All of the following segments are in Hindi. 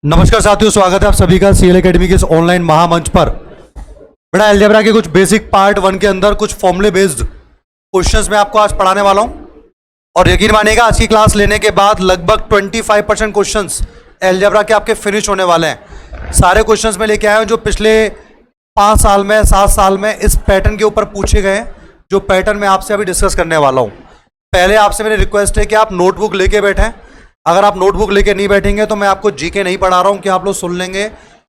नमस्कार साथियों, स्वागत है आप सभी का सीएल एकेडमी के इस ऑनलाइन महामंच पर। बेटा अलजेब्रा के कुछ बेसिक पार्ट 1 के अंदर कुछ फॉर्मूले बेस्ड क्वेश्चंस मैं आपको आज पढ़ाने वाला हूं और यकीन मानिएगा आज की क्लास लेने के बाद लगभग 25% क्वेश्चंस अलजेब्रा के आपके फिनिश होने वाले हैं। सारे क्वेश्चंस मैं लेके आया हूं जो पिछले 5 साल में 7 साल में इस पैटर्न के ऊपर पूछे गए, जो पैटर्न मैं आपसे अभी डिस्कस करने वाला हूँ। पहले आपसे मेरी रिक्वेस्ट है कि आप नोटबुक लेके बैठें। अगर आप नोटबुक लेके नहीं बैठेंगे तो मैं आपको जीके नहीं पढ़ा रहा हूं कि आप लोग सुन लेंगे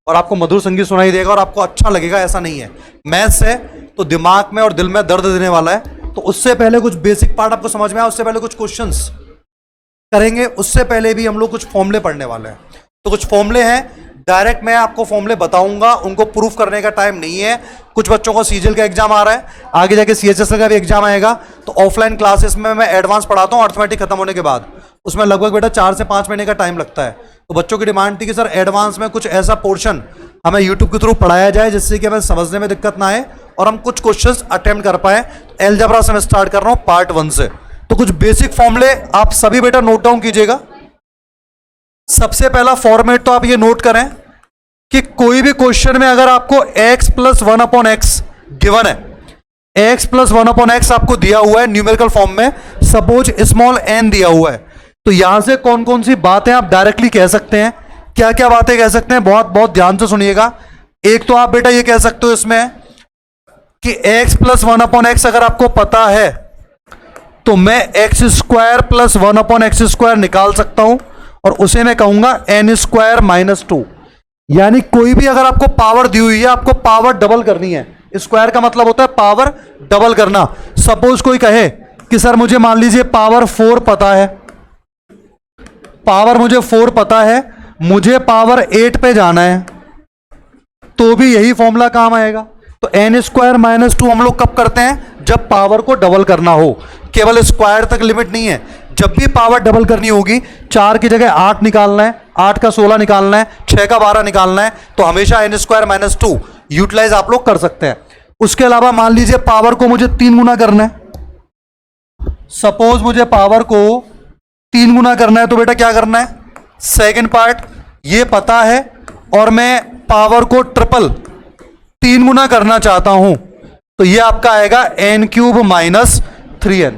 और आपको मधुर संगीत सुनाई देगा और आपको अच्छा लगेगा, ऐसा नहीं है। मैथ्स है तो दिमाग में और दिल में दर्द देने वाला है, तो उससे पहले कुछ बेसिक पार्ट आपको समझ में आए, उससे पहले कुछ क्वेश्चंस करेंगे, उससे पहले भी हम लोग कुछ फॉर्मूले पढ़ने वाले हैं। तो कुछ फॉर्मूले हैं, डायरेक्ट मैं आपको फॉर्मूले बताऊंगा, उनको प्रूफ करने का टाइम नहीं है। कुछ बच्चों को सीजीएल का एग्जाम आ रहा है, आगे जाके सीएचएसएल का भी एग्जाम आएगा, तो ऑफलाइन क्लासेस में मैं एडवांस पढ़ाता हूँ अर्थमेटिक खत्म होने के बाद। उसमें लगभग बेटा 4 से 5 महीने का टाइम लगता है। तो बच्चों की डिमांड थी कि सर एडवांस में कुछ ऐसा पोर्शन हमें यूट्यूब के थ्रू पढ़ाया जाए जिससे कि हमें समझने में दिक्कत ना आए और हम कुछ क्वेश्चंस अटेम्प्ट कर पाए। तो अलजेब्रा से मैं स्टार्ट कर रहा हूँ पार्ट 1 से। तो कुछ बेसिक फॉर्मूले आप सभी बेटा नोट डाउन कीजिएगा। सबसे पहला फॉर्मेट तो आप ये नोट करें कि कोई भी क्वेश्चन में अगर आपको x + 1/x गिवन है, x + 1/x आपको दिया हुआ है न्यूमेरिकल फॉर्म में, सपोज स्मॉल n दिया हुआ है, तो यहां से कौन कौन सी बातें आप डायरेक्टली कह सकते हैं, क्या क्या बातें कह सकते हैं, बहुत बहुत ध्यान से सुनिएगा। एक तो आप बेटा ये कह सकते हो इसमें कि x + 1/x अगर आपको पता है तो मैं x² + 1/x² निकाल सकता हूं और उसे मैं कहूंगा n² - 2। यानी कोई भी अगर आपको पावर दी हुई है, आपको पावर डबल करनी है। स्क्वायर का मतलब होता है पावर डबल करना। सपोज कोई कहे कि सर मुझे मान लीजिए पावर 4 पता है, पावर मुझे 4 पता है, मुझे पावर 8 पे जाना है, तो भी यही फॉर्मूला काम आएगा। तो n² - 2 हम लोग कब करते हैं, जब पावर को डबल करना हो। केवल स्क्वायर तक लिमिट नहीं है, जब भी पावर डबल करनी होगी, 4 की जगह 8 निकालना है, 8 का 16 निकालना है, 6 का 12 निकालना है, तो हमेशा n² - 2 यूटिलाइज आप लोग कर सकते हैं। उसके अलावा मान लीजिए पावर को मुझे 3 गुना करना है, सपोज मुझे पावर को 3 गुना करना है, तो बेटा क्या करना है, सेकेंड पार्ट ये पता है और मैं पावर को ट्रिपल 3 गुना करना चाहता हूं, तो ये आपका आएगा n³ - 3n।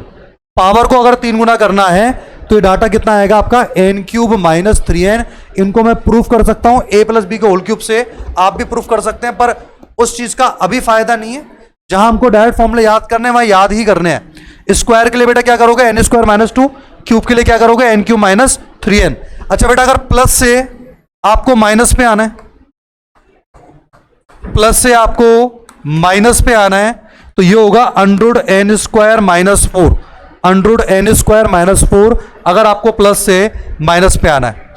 पावर को अगर 3 गुना करना है तो ये डाटा कितना आएगा आपका n³ - 3n। इनको मैं प्रूफ कर सकता हूं a + b के होल क्यूब से, आप भी प्रूफ कर सकते हैं, पर उस चीज का अभी फायदा नहीं है। जहां हमको डायरेक्ट फॉर्मूले याद करने हैं वहां याद ही करने हैं। स्क्वायर के लिए बेटा क्या करोगे, n² - 2, क्यूब के लिए क्या करोगे, n³ - 3n। अच्छा बेटा अगर प्लस से आपको माइनस पे आना है, प्लस से आपको माइनस पे आना है, तो ये होगा √n² - 4, √n² - 4 अगर आपको प्लस से माइनस पे आना है।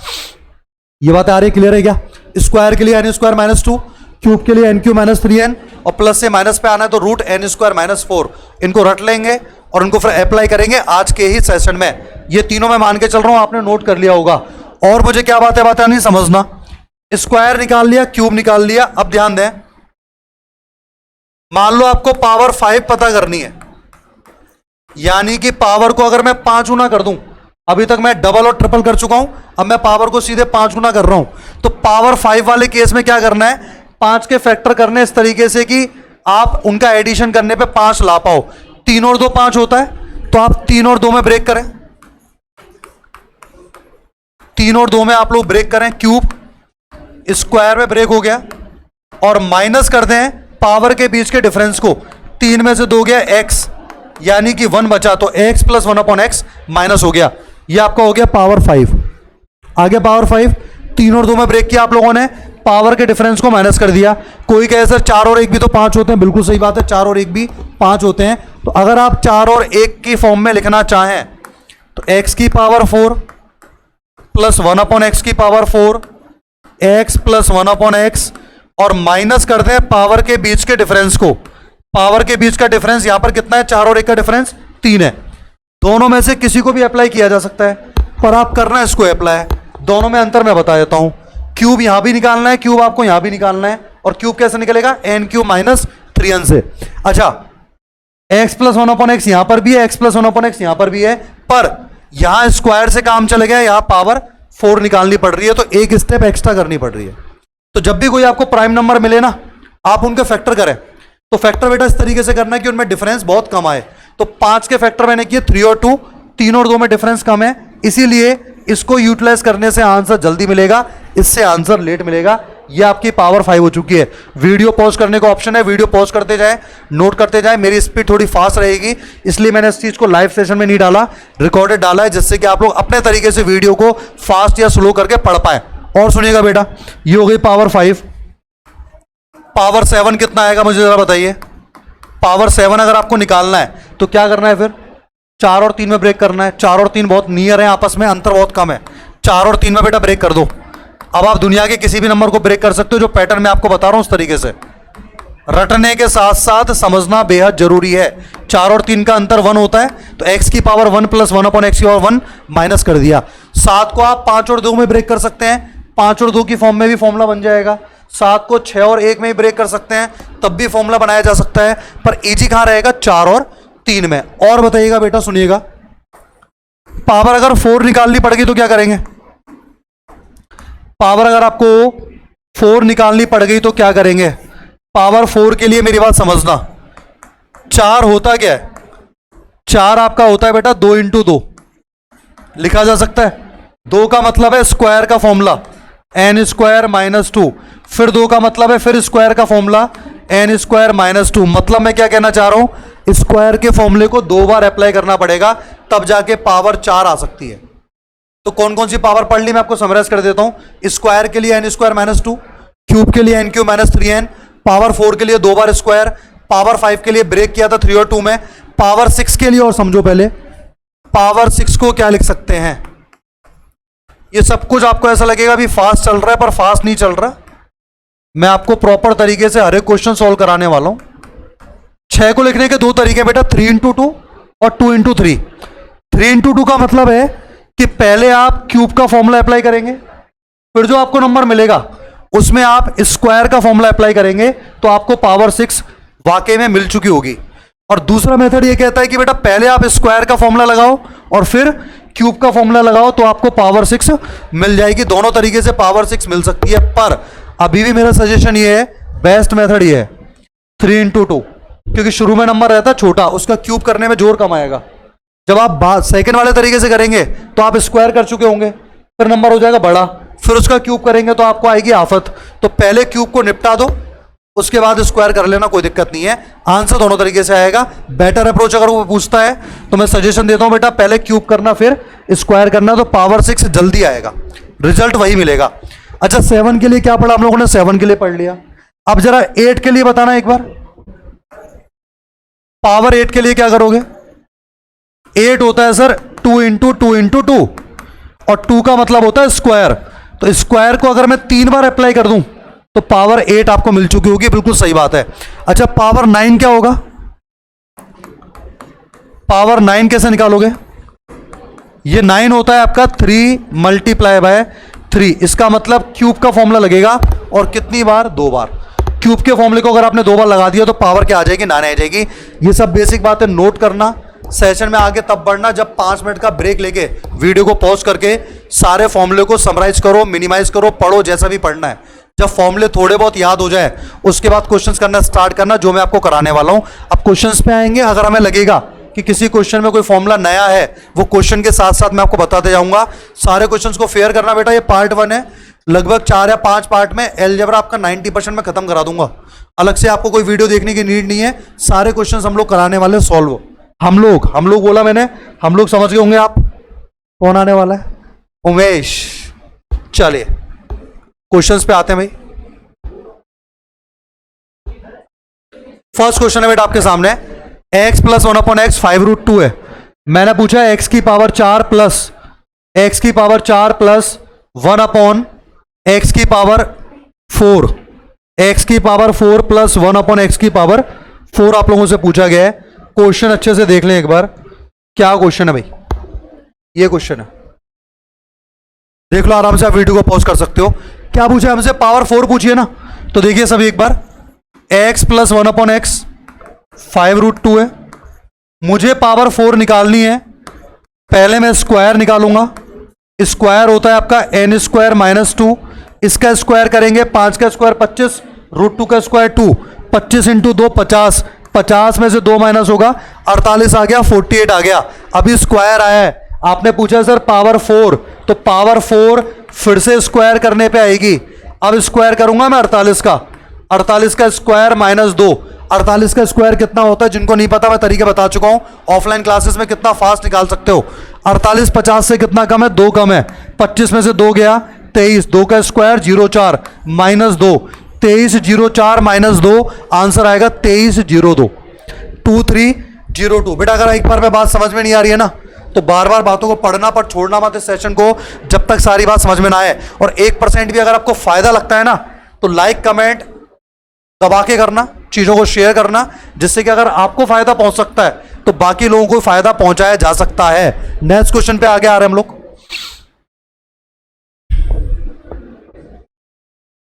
ये बात आ रही है, क्लियर है क्या। स्क्वायर के लिए n² - 2, क्यूब के लिए n³ - 3n और प्लस से माइनस पे आना है तो √n² - 4। इनको रट लेंगे और उनको फिर अप्लाई करेंगे आज के ही सेशन में। ये तीनों मैं मान के चल रहा हूं आपने नोट कर लिया होगा। और मुझे क्या बातें नहीं समझना, स्क्वायर निकाल लिया, क्यूब निकाल लिया। अब ध्यान दें, मान लो आपको पावर 5 पता करनी है, यानी कि पावर को अगर मैं 5 गुना कर दूं, अभी तक मैं डबल और ट्रिपल कर चुका हूं, अब मैं पावर को सीधे 5 गुना कर रहा हूं, तो पावर 5 वाले केस में क्या करना है, 5 के फैक्टर करने इस तरीके से कि आप उनका एडिशन करने पे 5 ला पाओ। 3 और 2 5 होता है, तो आप 3 और 2 में ब्रेक करें, 3 और 2 में आप लोग ब्रेक करें, क्यूब स्क्वायर में ब्रेक हो गया, और माइनस कर दें पावर के बीच के डिफरेंस को। 3 में से 2 गया x, यानी कि 1 बचा, तो x + 1/x माइनस हो गया, ये आपका हो गया पावर 5। आगे पावर 5, 3 और 2 में ब्रेक किया आप लोगों ने, पावर के डिफरेंस को माइनस कर दिया। कोई कहे सर 4 और 1 भी तो 5 होते हैं, बिल्कुल सही बात है, 4 और 1 भी 5 होते हैं। तो अगर आप 4 और 1 की फॉर्म में लिखना चाहें तो x⁴ + 1/x⁴, x + 1/x और माइनस कर दें पावर के बीच के डिफरेंस को। पावर के बीच का डिफरेंस यहां पर कितना है, 4 और 1 का डिफरेंस 3 है। दोनों में से किसी को भी अप्लाई किया जा सकता है, पर आप करना है इसको अप्लाई। दोनों में अंतर मैं बता देता हूं, क्यूब यहां भी निकालना है, क्यूब आपको यहां भी निकालना है, और क्यूब कैसे निकलेगा, n³ - 3n से। अच्छा x + 1/x यहां पर भी है, x + 1/x यहां पर भी है, पर यहां स्क्वायर से काम चले गया, यहां पावर 4 निकालनी पड़ रही है, तो एक स्टेप एक्स्ट्रा करनी पड़ रही है। तो जब भी कोई आपको प्राइम नंबर मिले ना, आप उनके फैक्टर करें। तो फैक्टर बेटा इस तरीके से करना है कि उनमें डिफरेंस बहुत कम आए। तो 5 के फैक्टर मैंने किए 3 और 2, 3 और 2 में डिफरेंस कम है, इसीलिए इसको यूटिलाइज करने से आंसर जल्दी मिलेगा, इससे आंसर लेट मिलेगा। ये आपकी पावर 5 हो चुकी है। वीडियो पॉज करने का ऑप्शन है, वीडियो पॉज करते जाए, नोट करते जाए। मेरी स्पीड थोड़ी फास्ट रहेगी, इसलिए मैंने इस चीज को लाइव सेशन में नहीं डाला, रिकॉर्डेड डाला है, जिससे कि आप लोग अपने तरीके से वीडियो को फास्ट या स्लो करके पढ़ पाए। और सुनिएगा बेटा, ये हो गई पावर 5। पावर 7 कितना आएगा मुझे जरा बताइए। पावर 7 अगर आपको निकालना है तो क्या करना है फिर? 4 और 3 में ब्रेक करना है। 4 और 3 बहुत नियर है आपस में, अंतर बहुत कम है। 4 और 3 में बेटा ब्रेक कर दो। अब आप दुनिया के किसी भी नंबर को ब्रेक कर सकते हो, जो पैटर्न मैं आपको बता रहा हूं उस तरीके से। रटने के साथ साथ समझना बेहद जरूरी है। 4 और 3 का अंतर 1 होता है, तो x की पावर 1 प्लस 1 अपॉन x की पावर 1 माइनस कर दिया। 7 को आप 5 और 2 में ब्रेक कर सकते हैं, 5 और 2 की फॉर्म में भी फॉर्मूला बन जाएगा। 7 को 6 और 1 में भी ब्रेक कर सकते हैं, तब भी फॉर्मूला बनाया जा सकता है। पर इजी कहां रहेगा? 4 और 3 में। और बताइएगा बेटा, सुनिएगा, पावर अगर 4 निकालनी पड़ेगी तो क्या करेंगे? पावर अगर आपको 4 निकालनी पड़ गई तो क्या करेंगे? पावर 4 के लिए मेरी बात समझना, 4 होता क्या है? 4 आपका होता है बेटा 2 इंटू 2, लिखा जा सकता है। 2 का मतलब है स्क्वायर का फॉर्मूला n स्क्वायर माइनस 2, फिर 2 का मतलब है फिर स्क्वायर का फॉर्मूला n स्क्वायर माइनस 2। मतलब मैं क्या कहना चाह रहा हूं, स्क्वायर के फॉर्मूले को 2 बार अप्लाई करना पड़ेगा, तब जाके पावर 4 आ सकती है। तो कौन कौन सी पावर पढ़ ली मैं आपको समराइज कर देता हूं। स्क्वायर के लिए n स्क्वायर माइनस 2, क्यूब के लिए n cube minus 3n, power 4 के लिए 2 बार स्क्वायर, पावर 5 के लिए ब्रेक किया था 3 और 2 में, पावर 6 के लिए, और समझो पहले पावर 6 को क्या लिख सकते हैं। ये सब कुछ आपको ऐसा लगेगा भी फास्ट चल रहा है, पर फास्ट नहीं चल रहा। मैं आपको प्रॉपर तरीके से हर एक क्वेश्चन सॉल्व कराने वाला हूं। 6 को लिखने के 2 तरीके बेटा, 3 इंटू 2 और 2 इंटू 3। 3 इंटू 2 का मतलब है कि पहले आप क्यूब का फॉर्मूला अप्लाई करेंगे, फिर जो आपको नंबर मिलेगा उसमें आप स्क्वायर का फॉर्मूला अप्लाई करेंगे, तो आपको पावर 6 वाकई में मिल चुकी होगी। और दूसरा मेथड ये कहता है कि बेटा पहले आप स्क्वायर का फॉर्मूला लगाओ और फिर क्यूब का फॉर्मूला लगाओ, तो आपको पावर 6 मिल जाएगी। दोनों तरीके से पावर 6 मिल सकती है, पर अभी भी मेरा सजेशन ये है, बेस्ट मेथड ये है 3 इंटू 2, क्योंकि शुरू में नंबर रहता है छोटा, उसका क्यूब करने में जोर कम आएगा। जब आप सेकंड वाले तरीके से करेंगे तो आप स्क्वायर कर चुके होंगे, फिर नंबर हो जाएगा बड़ा, फिर उसका क्यूब करेंगे तो आपको आएगी आफत। तो पहले क्यूब को निपटा दो, उसके बाद स्क्वायर कर लेना, कोई दिक्कत नहीं है। आंसर दोनों तरीके से आएगा। बेटर अप्रोच अगर वो पूछता है तो मैं सजेशन देता हूं बेटा पहले क्यूब करना फिर स्क्वायर करना, तो पावर 6 जल्दी आएगा, रिजल्ट वही मिलेगा। अच्छा 7 के लिए क्या पढ़ा हम लोगों ने? 7 के लिए पढ़ लिया। अब जरा 8 के लिए बताना एक बार, पावर 8 के लिए क्या करोगे? 8 होता है सर 2 इंटू 2 इंटू 2, और 2 का मतलब होता है स्क्वायर। तो स्क्वायर को अगर मैं 3 बार अप्लाई कर दूं तो पावर 8 आपको मिल चुकी होगी, बिल्कुल सही बात है। अच्छा पावर 9 क्या होगा? पावर 9 कैसे निकालोगे? ये 9 होता है आपका 3 मल्टीप्लाई बाय 3, इसका मतलब क्यूब का फॉर्मूला लगेगा, और कितनी बार? 2 बार। क्यूब के फॉर्मूले को अगर आपने 2 बार लगा दिया तो पावर क्या आ जाएगी? 9 आ जाएगी। ये सब बेसिक बात है, नोट करना। सेशन में आगे तब बढ़ना जब 5 मिनट का ब्रेक लेके वीडियो को पॉज करके सारे फॉर्मूले को समराइज करो, मिनिमाइज करो, पढ़ो जैसा भी पढ़ना है। जब फॉर्मूले थोड़े बहुत याद हो जाए उसके बाद क्वेश्चंस करना स्टार्ट करना, जो मैं आपको कराने वाला हूं। अब क्वेश्चंस पे आएंगे, अगर हमें लगेगा कि किसी क्वेश्चन में कोई फॉर्मूला नया है, वो क्वेश्चन के साथ साथ मैं आपको बताते जाऊंगा। सारे क्वेश्चंस को फेयर करना बेटा, ये पार्ट 1 है। लगभग 4 या 5 पार्ट में अलजेब्रा आपका 90% में खत्म करा दूंगा। अलग से आपको कोई वीडियो देखने की नीड नहीं है, सारे क्वेश्चंस हम लोग कराने वाले सॉल्व। हम लोग बोला मैंने, हम लोग समझ गए होंगे आप कौन आने वाला है? उमेश। चलिए क्वेश्चंस पे आते हैं भाई। फर्स्ट क्वेश्चन है बेटा आपके सामने, x प्लस 1 अपॉन एक्स 5√2 है। मैंने पूछा है x की पावर 4 प्लस 1 अपॉन x की पावर 4, x की पावर 4 प्लस 1 अपॉन x की पावर 4 आप लोगों से पूछा गया है। क्वेश्चन अच्छे से देख लें एक बार, क्या क्वेश्चन है भाई? ये क्वेश्चन है, देख लो आराम से, आप वीडियो को पॉज कर सकते हो। क्या पूछा है हमसे? पावर 4 पूछिए ना। तो देखिए सभी एक बार, x प्लस 1 अपॉन एक्स 5√2 है। मुझे पावर 4 निकालनी है, पहले मैं स्क्वायर निकालूंगा, स्क्वायर होता है आपका n स्क्वायर माइनस 2, इसका स्क्वायर करेंगे 5 का स्क्वायर 25, √2 का स्क्वायर 2, 25 इंटू 2 50, 50 में से 2 माइनस होगा 48 आ गया, 48 आ गया। अभी स्क्वायर आया है, आपने पूछा सर पावर 4, तो पावर 4 फिर से स्क्वायर करने पे आएगी। अब स्क्वायर करूंगा मैं 48 का, 48 का स्क्वायर माइनस 2, 48 का स्क्वायर कितना होता है, जिनको नहीं पता मैं तरीके बता चुका हूं ऑफलाइन क्लासेस में, कितना फास्ट निकाल सकते हो। 48 50 से कितना कम है, 2 कम है, 25 में से 2 गया 23, 2 का स्क्वायर 04 माइनस 2, 23 04 माइनस 2, आंसर आएगा 23 02, 2302। बेटा अगर एक बार में बात समझ में नहीं आ रही है ना, तो बार बार बातों को पढ़ना पर छोड़ना मत इस सेशन को, जब तक सारी बात समझ में ना आए। और 1% भी अगर आपको फायदा लगता है ना, तो लाइक कमेंट दबा के करना, चीजों को शेयर करना, जिससे कि अगर आपको फायदा पहुंच सकता है तो बाकी लोगों को फायदा पहुंचाया जा सकता है। नेक्स्ट क्वेश्चन पे आगे आ रहे हैं हम लोग।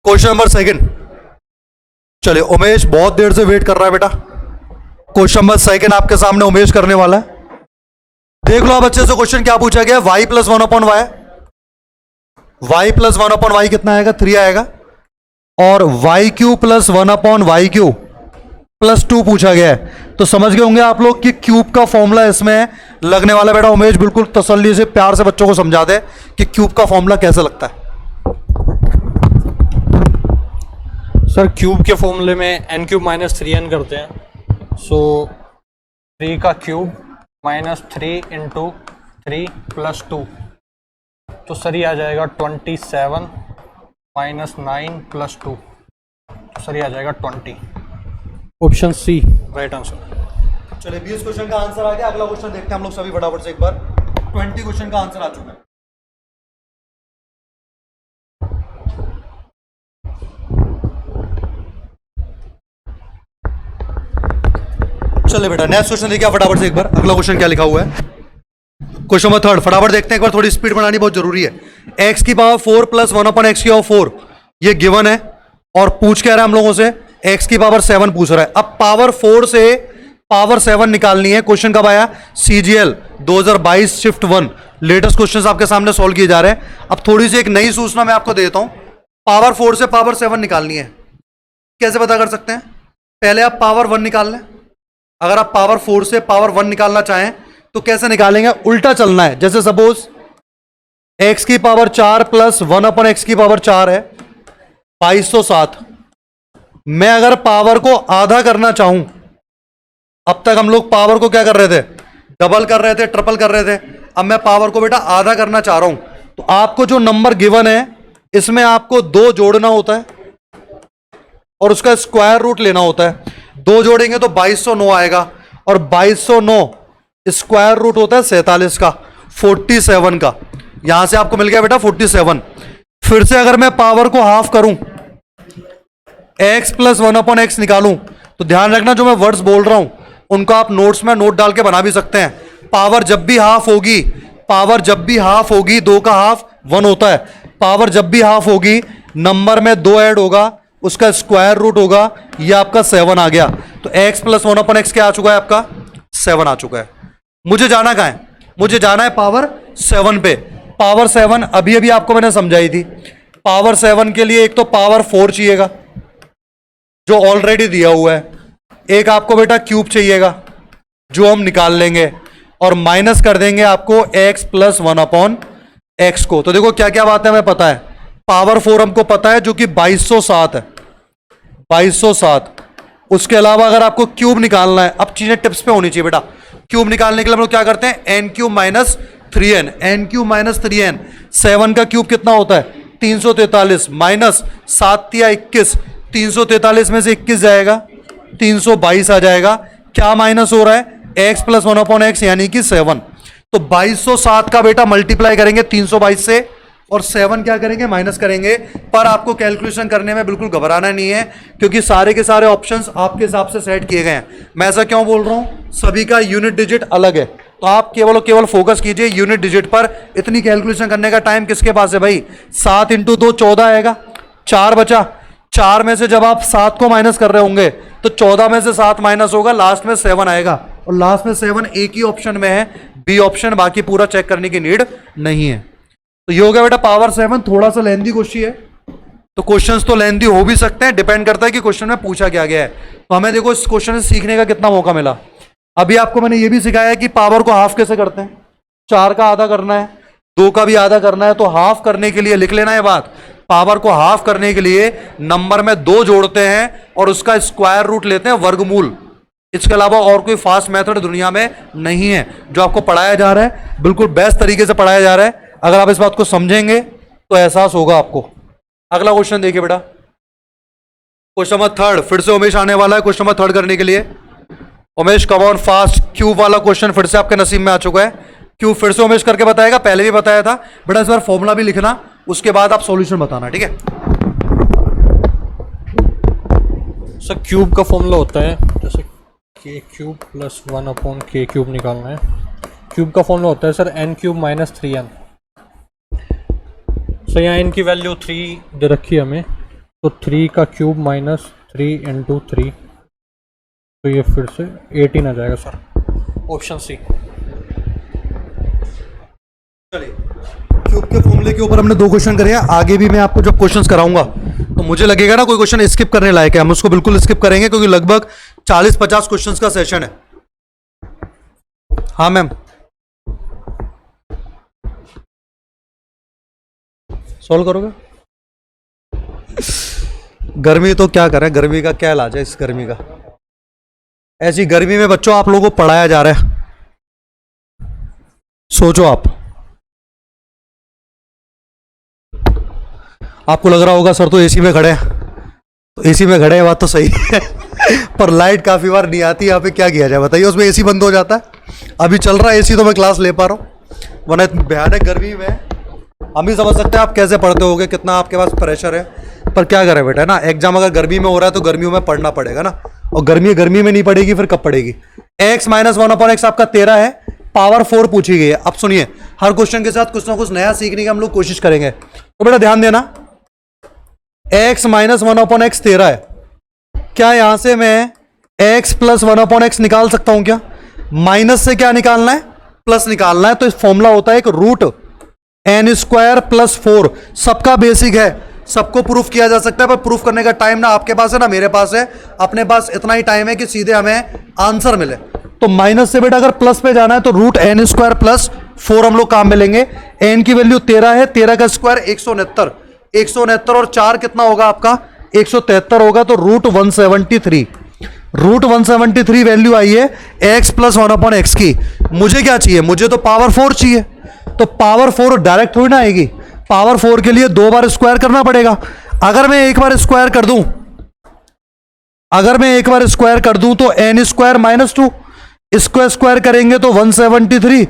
Question number 2। चलिए उमेश बहुत देर से वेट कर रहा है बेटा। क्वेश्चन नंबर 2 आपके सामने उमेश करने वाला है। देख लो आप अच्छे से, क्वेश्चन क्या पूछा गया, y plus 1/y, y plus 1/y कितना आएगा, 3 आएगा, और y³ प्लस 1/y³ प्लस 2 पूछा गया है। तो समझ गए होंगे आप लोग कि क्यूब का फॉर्मूला इसमें लगने वाला। बेटा उमेश बिल्कुल तसल्ली से प्यार से बच्चों को समझा दे कि क्यूब का फॉर्मूला कैसे लगता है। सर क्यूब के फॉर्मूले में n³ माइनस 3n करते हैं, सो 3 का क्यूब माइनस 3 इंटू 3 प्लस 2, तो सर ये आ जाएगा 27 माइनस 9 प्लस 2, तो सर ये आ जाएगा 20। Option C right answer. चलिए 20 क्वेश्चन का आंसर आ गया। अगला क्वेश्चन देखते हैं हम लोग सभी फटाफट से एक बार। 20 क्वेश्चन का आंसर आ चुका है। चलिए बेटा नेक्स्ट क्वेश्चन देखिए फटाफट से एक बार। अगला क्वेश्चन क्या लिखा हुआ है, क्वेश्चन नंबर 3 फटाफट देखते हैं एक बार, थोड़ी स्पीड बनानी बहुत जरूरी है। x की पावर 4 प्लस 1/x की पावर 4 ये गिवन है, और पूछ क्या रहा है हम लोगों से, x की पावर 7 पूछ रहा है। अब पावर 4 से पावर 7 निकालनी है। क्वेश्चन कब आया, CGL 2022 शिफ्ट 1, लेटेस्ट क्वेश्चंस आपके सामने सॉल्व किए जा रहे हैं। अब थोड़ी सी एक नई सूचना मैं आपको देता हूं, पावर 4 से पावर 7 निकालनी है। कैसे पता कर सकते हैं, पहले आप पावर 1 निकाल लें। अगर आप पावर 4 से पावर 1 निकालना चाहें तो कैसे निकालेंगे, उल्टा चलना है। जैसे सपोज x की पावर 4 प्लस 1/x की पावर 4 है 2207। मैं अगर पावर को आधा करना चाहूं, अब तक हम लोग पावर को क्या कर रहे थे, डबल कर रहे थे, ट्रिपल कर रहे थे। अब मैं पावर को बेटा आधा करना चाह रहा हूं, तो आपको जो नंबर गिवन है इसमें आपको 2 जोड़ना होता है और उसका स्क्वायर रूट लेना होता है। 2 जोड़ेंगे तो 2209 आएगा, और 2209 स्क्वायर रूट होता है 47 का, 47 का। यहां से आपको मिल गया बेटा 47। फिर से अगर मैं पावर को हाफ करूं, x प्लस 1/x निकालूं, तो ध्यान रखना जो मैं वर्ड्स बोल रहा हूं उनको आप नोट्स में नोट डाल के बना भी सकते हैं। पावर जब भी हाफ होगी, पावर जब भी हाफ होगी, 2 का हाफ 1 होता है। पावर जब भी हाफ होगी, नंबर में 2 ऐड होगा, उसका स्क्वायर रूट होगा, ये आपका 7 आ गया। तो x प्लस 1/x क्या आ चुका है, आपका 7 आ चुका है। मुझे जाना कहां है, मुझे जाना है पावर 7 पे। पावर 7 अभी अभी आपको मैंने समझाई थी। पावर 7 के लिए एक तो पावर 4 चाहिएगा जो ऑलरेडी दिया हुआ है, एक आपको बेटा क्यूब चाहिएगा जो हम निकाल लेंगे, और माइनस कर देंगे आपको x प्लस 1/x को। तो देखो क्या क्या बात है हमें पता है। पावर 4 हमको पता है जो कि 2207 है, 2207। उसके अलावा अगर आपको क्यूब निकालना है, अब चीजें टिप्स पे होनी चाहिए बेटा। क्यूब निकालने के लिए हम लोग क्या करते हैं, n³ minus 3n, n³ minus 3n। 7 का क्यूब कितना होता है, 343, माइनस 7 या 21, 343 में से 21 जाएगा, 322 आ जाएगा। क्या माइनस हो रहा है, x प्लस 1/x यानी कि 7। तो 2207 का बेटा मल्टीप्लाई करेंगे 322 से, और 7 क्या करेंगे, माइनस करेंगे। पर आपको कैलकुलेशन करने में बिल्कुल घबराना नहीं है, क्योंकि सारे के सारे ऑप्शंस आपके हिसाब से सेट किए गए हैं। मैं ऐसा क्यों बोल रहा हूं, सभी का यूनिट डिजिट अलग है, तो आप केवल फोकस कीजिए यूनिट डिजिट पर। इतनी कैलकुलेशन करने का टाइम किसके पास है भाई। 7 इंटू 2 14 आएगा, 4 बचा, 4 में से जब आप 7 को माइनस कर रहे होंगे तो 14 में से 7 माइनस होगा, लास्ट में 7 आएगा, और लास्ट में 7 एक ही ऑप्शन में है, बी ऑप्शन। बाकी पूरा चेक करने की नीड नहीं है। तो ये हो गया बेटा पावर 7, थोड़ा सा लेंथी क्वेश्चन है, तो क्वेश्चंस तो लेंथी हो भी सकते हैं, डिपेंड करता है कि क्वेश्चन में पूछा क्या गया है। तो हमें देखो इस क्वेश्चन से सीखने का कितना मौका मिला। अभी आपको मैंने ये भी सिखाया है कि पावर को हाफ कैसे करते हैं, 4 का आधा करना है, 2 का भी आधा करना है, तो हाफ करने के लिए लिख लेना है बात, पावर को हाफ करने के लिए नंबर में 2 जोड़ते हैं और उसका स्क्वायर रूट लेते हैं, वर्गमूल। इसके अलावा और कोई फास्ट मेथड दुनिया में नहीं है। जो आपको पढ़ाया जा रहा है बिल्कुल बेस्ट तरीके से पढ़ाया जा रहा है। अगर आप इस बात को समझेंगे तो एहसास होगा आपको। अगला क्वेश्चन देखिए बेटा, क्वेश्चन नंबर 3, फिर से उमेश आने वाला है क्वेश्चन नंबर 3 करने के लिए। Umesh come on fast, cube वाला क्वेश्चन फिर से आपके नसीब में आ चुका है। क्यूब फिर से उमेश करके बताएगा, पहले भी बताया था बेटा, इस बार फॉर्मूला भी लिखना, उसके बाद आप सॉल्यूशन बताना, ठीक है। सर क्यूब का फॉर्मूला होता है जैसे के क्यूब प्लस 1/k क्यूब निकालना है। क्यूब का फॉर्मूला होता है sir n cube minus 3n। Sir यहाँ n की वैल्यू 3 दे रखी है हमें, तो 3 का क्यूब माइनस 3 इंटू 3, तो ये फिर से 18 आ जाएगा सर, ऑप्शन सी। चलिए, क्यूब के फॉर्मूले के ऊपर हमने 2 क्वेश्चन करे हैं। आगे भी मैं आपको जब क्वेश्चंस कराऊंगा तो मुझे लगेगा ना कोई क्वेश्चन स्किप करने लायक है, हम उसको बिल्कुल स्किप करेंगे, क्योंकि लगभग 40-50 क्वेश्चंस का सेशन है। हाँ मैम, सॉल्व करोगे? गर्मी तो क्या करें, गर्मी का क्या इलाज है इस गर्मी का। ऐसी गर्मी में बच्चों आप लोगों को पढ़ाया जा रहा है, सोचो आपको लग रहा होगा सर तो एसी में खड़े हैं, तो एसी में खड़े हैं बात तो सही है पर लाइट काफी बार नहीं आती, यहाँ पे क्या किया जाए बताइए, उसमें एसी बंद हो जाता है। अभी चल रहा है एसी तो मैं क्लास ले पा रहा हूँ, वरना इतनी भयानक गर्मी में हम भी समझ सकते हैं आप कैसे पढ़ते होगे, कितना आपके पास प्रेशर है। पर क्या करें बेटा, ना एग्जाम अगर गर्मी में हो रहा है तो गर्मियों में पढ़ना पड़ेगा ना, और गर्मी में नहीं पड़ेगी फिर कब पड़ेगी। x माइनस 1/x आपका 13 है, पावर 4 पूछी गई है। अब सुनिए, हर क्वेश्चन के साथ कुछ ना कुछ नया सीखने की हम लोग कोशिश करेंगे, तो बेटा ध्यान देना, x माइनस 1/x 13 है, क्या यहां से मैं x प्लस 1/x निकाल सकता हूं क्या? माइनस से क्या निकालना है, प्लस निकालना है, तो इस फॉर्मूला होता है एक रूट n स्क्वायर प्लस 4, सबका बेसिक है, सबको प्रूफ किया जा सकता है, पर प्रूफ करने का टाइम ना आपके पास है ना मेरे पास है, अपने पास इतना ही टाइम है कि सीधे हमें आंसर मिले। तो माइनस से बेटा अगर प्लस पे जाना है तो रूट n स्क्वायर प्लस 4 हम लोग काम में लेंगे। n की वैल्यू 13 है, 13 का स्क्वायर 169, 169 और 4 कितना होगा आपका 173 होगा, तो रूट 173, रूट 173 वैल्यू आई है x प्लस 1/x की। मुझे क्या चाहिए, मुझे तो पावर 4 चाहिए, तो पावर 4 डायरेक्ट थोड़ी ना आएगी, पावर 4 के लिए 2 बार स्क्वायर करना पड़ेगा। अगर मैं एक बार स्क्वायर कर दूं, अगर मैं एक बार स्क्वायर कर दूं तो n स्क्वायर माइनस 2, इसको स्क्वायर करेंगे तो 173,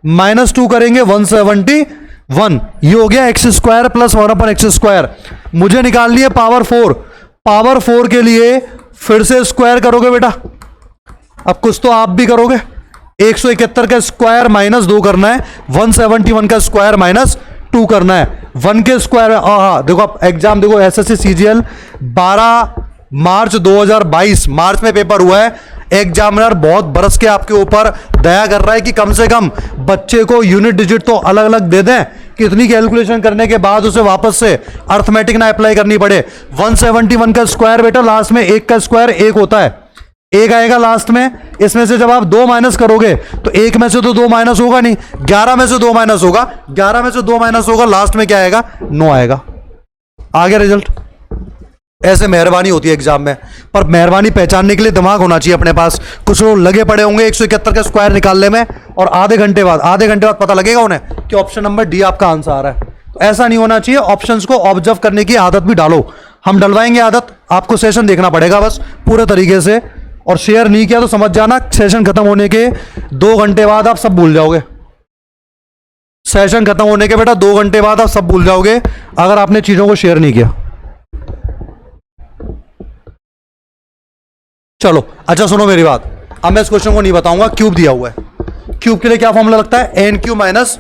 माइनस 2 करेंगे 171, ये हो गया x square plus 1/x square. मुझे निकालनी है पावर 4, पावर 4 के लिए फिर से स्क्वायर करोगे बेटा, अब कुछ तो आप भी करोगे, 171 का स्क्वायर माइनस 2 करना है, 171 का स्क्वायर माइनस 2 करना है, 1 के स्क्वायर। हाँ देखो आप एग्जाम देखो, एसएससी सीजीएल 12 मार्च 2022 मार्च में पेपर हुआ है। एग्जामिनर बहुत बरस के आपके ऊपर दया कर रहा है कि कम से कम बच्चे को यूनिट डिजिट तो अलग अलग दे दें कि इतनी कैलकुलेशन करने के बाद उसे वापस से अर्थमेटिक ना अप्लाई करनी पड़े। 171 का स्क्वायर बेटा लास्ट में 1 का स्क्वायर 1 होता है, 1 आएगा लास्ट में, इसमें से जब आप 2 माइनस करोगे तो 1 में से तो 2 माइनस होगा नहीं, 11 में से 2 माइनस होगा, 11 में से 2 माइनस होगा, लास्ट में क्या आएगा 9 आएगा। आ गया रिजल्ट। ऐसे मेहरबानी होती है एग्जाम में, पर मेहरबानी पहचानने के लिए दिमाग होना चाहिए अपने पास। कुछ लोग लगे पड़े होंगे 171 का स्क्वायर निकालने में और आधे घंटे बाद पता लगेगा उन्हें कि ऑप्शन नंबर डी आपका आंसर आ रहा है। तो ऐसा नहीं होना चाहिए, ऑप्शंस को ऑब्जर्व करने की आदत भी डालो। हम डलवाएंगे आदत, आपको सेशन देखना पड़ेगा बस पूरे तरीके से, और शेयर नहीं किया तो समझ जाना सेशन खत्म होने के 2 घंटे बाद आप सब भूल जाओगे। सेशन खत्म होने के बेटा 2 घंटे बाद आप सब भूल जाओगे अगर आपने चीजों को शेयर नहीं किया। चलो अच्छा सुनो मेरी बात, अब मैं इस क्वेश्चन को नहीं बताऊंगा, क्यूब दिया हुआ है। क्यूब के लिए क्या फॉर्मूला लगता है, n cube minus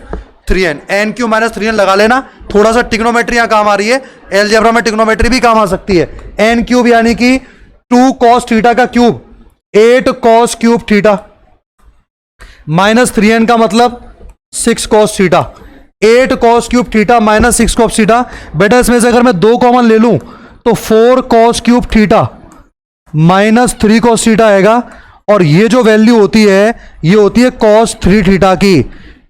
3n, n cube minus 3n लगा लेना। थोड़ा सा टिग्नोमेट्री यहां काम आ रही है, एलजेब्रा में टिग्नोमेट्री भी काम आ सकती है। एन क्यूब यानी कि 2 cos थीटा का cube, 8 cos cube theta, minus 3n का मतलब 6 cos theta, 8 cos cube theta minus 6 cos theta. बेटा इसमें से अगर मैं 2 कॉमन ले लूं तो 4 cos cube theta minus 3 cos theta आएगा, और ये जो वैल्यू होती है ये होती है cos 3 थीटा की,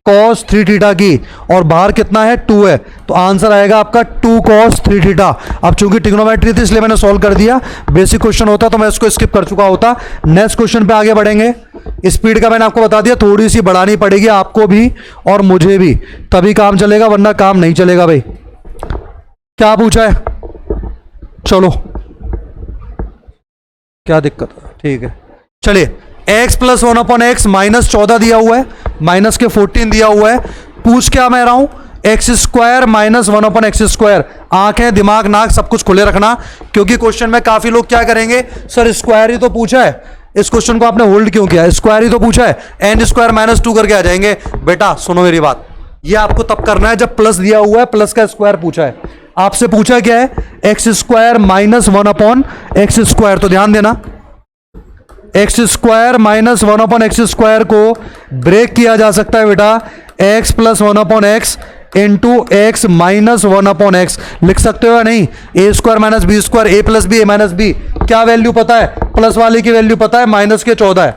cos 3 थीटा की, और बाहर कितना है 2 है, तो आंसर आएगा आपका 2 cos 3 थीटा। अब चूंकि ट्रिग्नोमेट्री थी इसलिए मैंने सॉल्व कर दिया, बेसिक क्वेश्चन होता तो मैं इसको स्किप कर चुका होता। नेक्स्ट क्वेश्चन पे आगे बढ़ेंगे। स्पीड का मैंने आपको बता दिया, थोड़ी सी बढ़ानी पड़ेगी आपको भी और मुझे भी, तभी काम चलेगा वरना काम नहीं चलेगा। भाई क्या पूछा है, चलो क्या दिक्कत है, ठीक है चलिए। x प्लस 1/x माइनस 14 दिया हुआ है, माइनस के 14 दिया हुआ है। पूछ क्या मैं रहा हूं, x square minus 1/x square. आंखें दिमाग नाक सब कुछ खुले रखना, क्योंकि क्वेश्चन में काफी लोग क्या करेंगे, सर स्क्वायर ही तो पूछा है, इस क्वेश्चन को आपने होल्ड क्यों किया, स्क्वायर ही तो पूछा है, एन स्क्वायर माइनस 2 करके आ जाएंगे। बेटा सुनो मेरी बात, ये आपको तब करना है जब प्लस दिया हुआ है, प्लस का स्क्वायर पूछा है। आपसे पूछा क्या है, x square minus 1/x square, तो ध्यान देना x square minus 1/x square को ब्रेक किया जा सकता है बेटा, x plus 1/x into x minus 1/x लिख सकते हो या नहीं। ए स्क्वायर माइनस बी स्क्वायर, ए प्लस बी ए माइनस बी, क्या वैल्यू पता है, प्लस वाले की वैल्यू पता है माइनस के 14 है,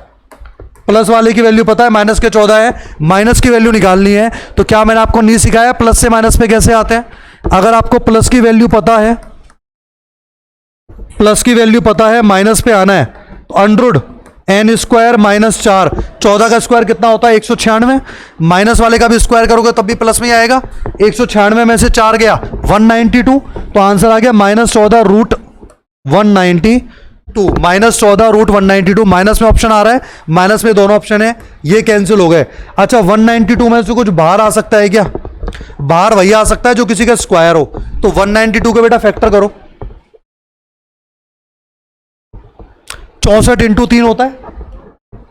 प्लस वाले की वैल्यू पता है माइनस के 14 है, माइनस की वैल्यू निकालनी है। तो क्या मैंने आपको नहीं सिखाया प्लस से माइनस पे कैसे आते हैं। अगर आपको प्लस की वैल्यू पता है, प्लस की वैल्यू पता है, माइनस पे आना है, तो अंडरूड एन स्क्वायर माइनस 4, 14 का स्क्वायर कितना होता है 196, माइनस वाले का भी स्क्वायर करोगे तब भी प्लस में ही आएगा। 196 में से 4 गया 192, तो आंसर आ गया minus 14 root 192, minus 14 root 192। Minus में ऑप्शन आ रहा है, माइनस में दोनों ऑप्शन है, ये कैंसिल हो गए। अच्छा 192 में से कुछ बाहर आ सकता है क्या, बाहर वही आ सकता है जो किसी का स्क्वायर हो, तो 192 का बेटा फैक्टर करो, 64 इंटू 3 होता है,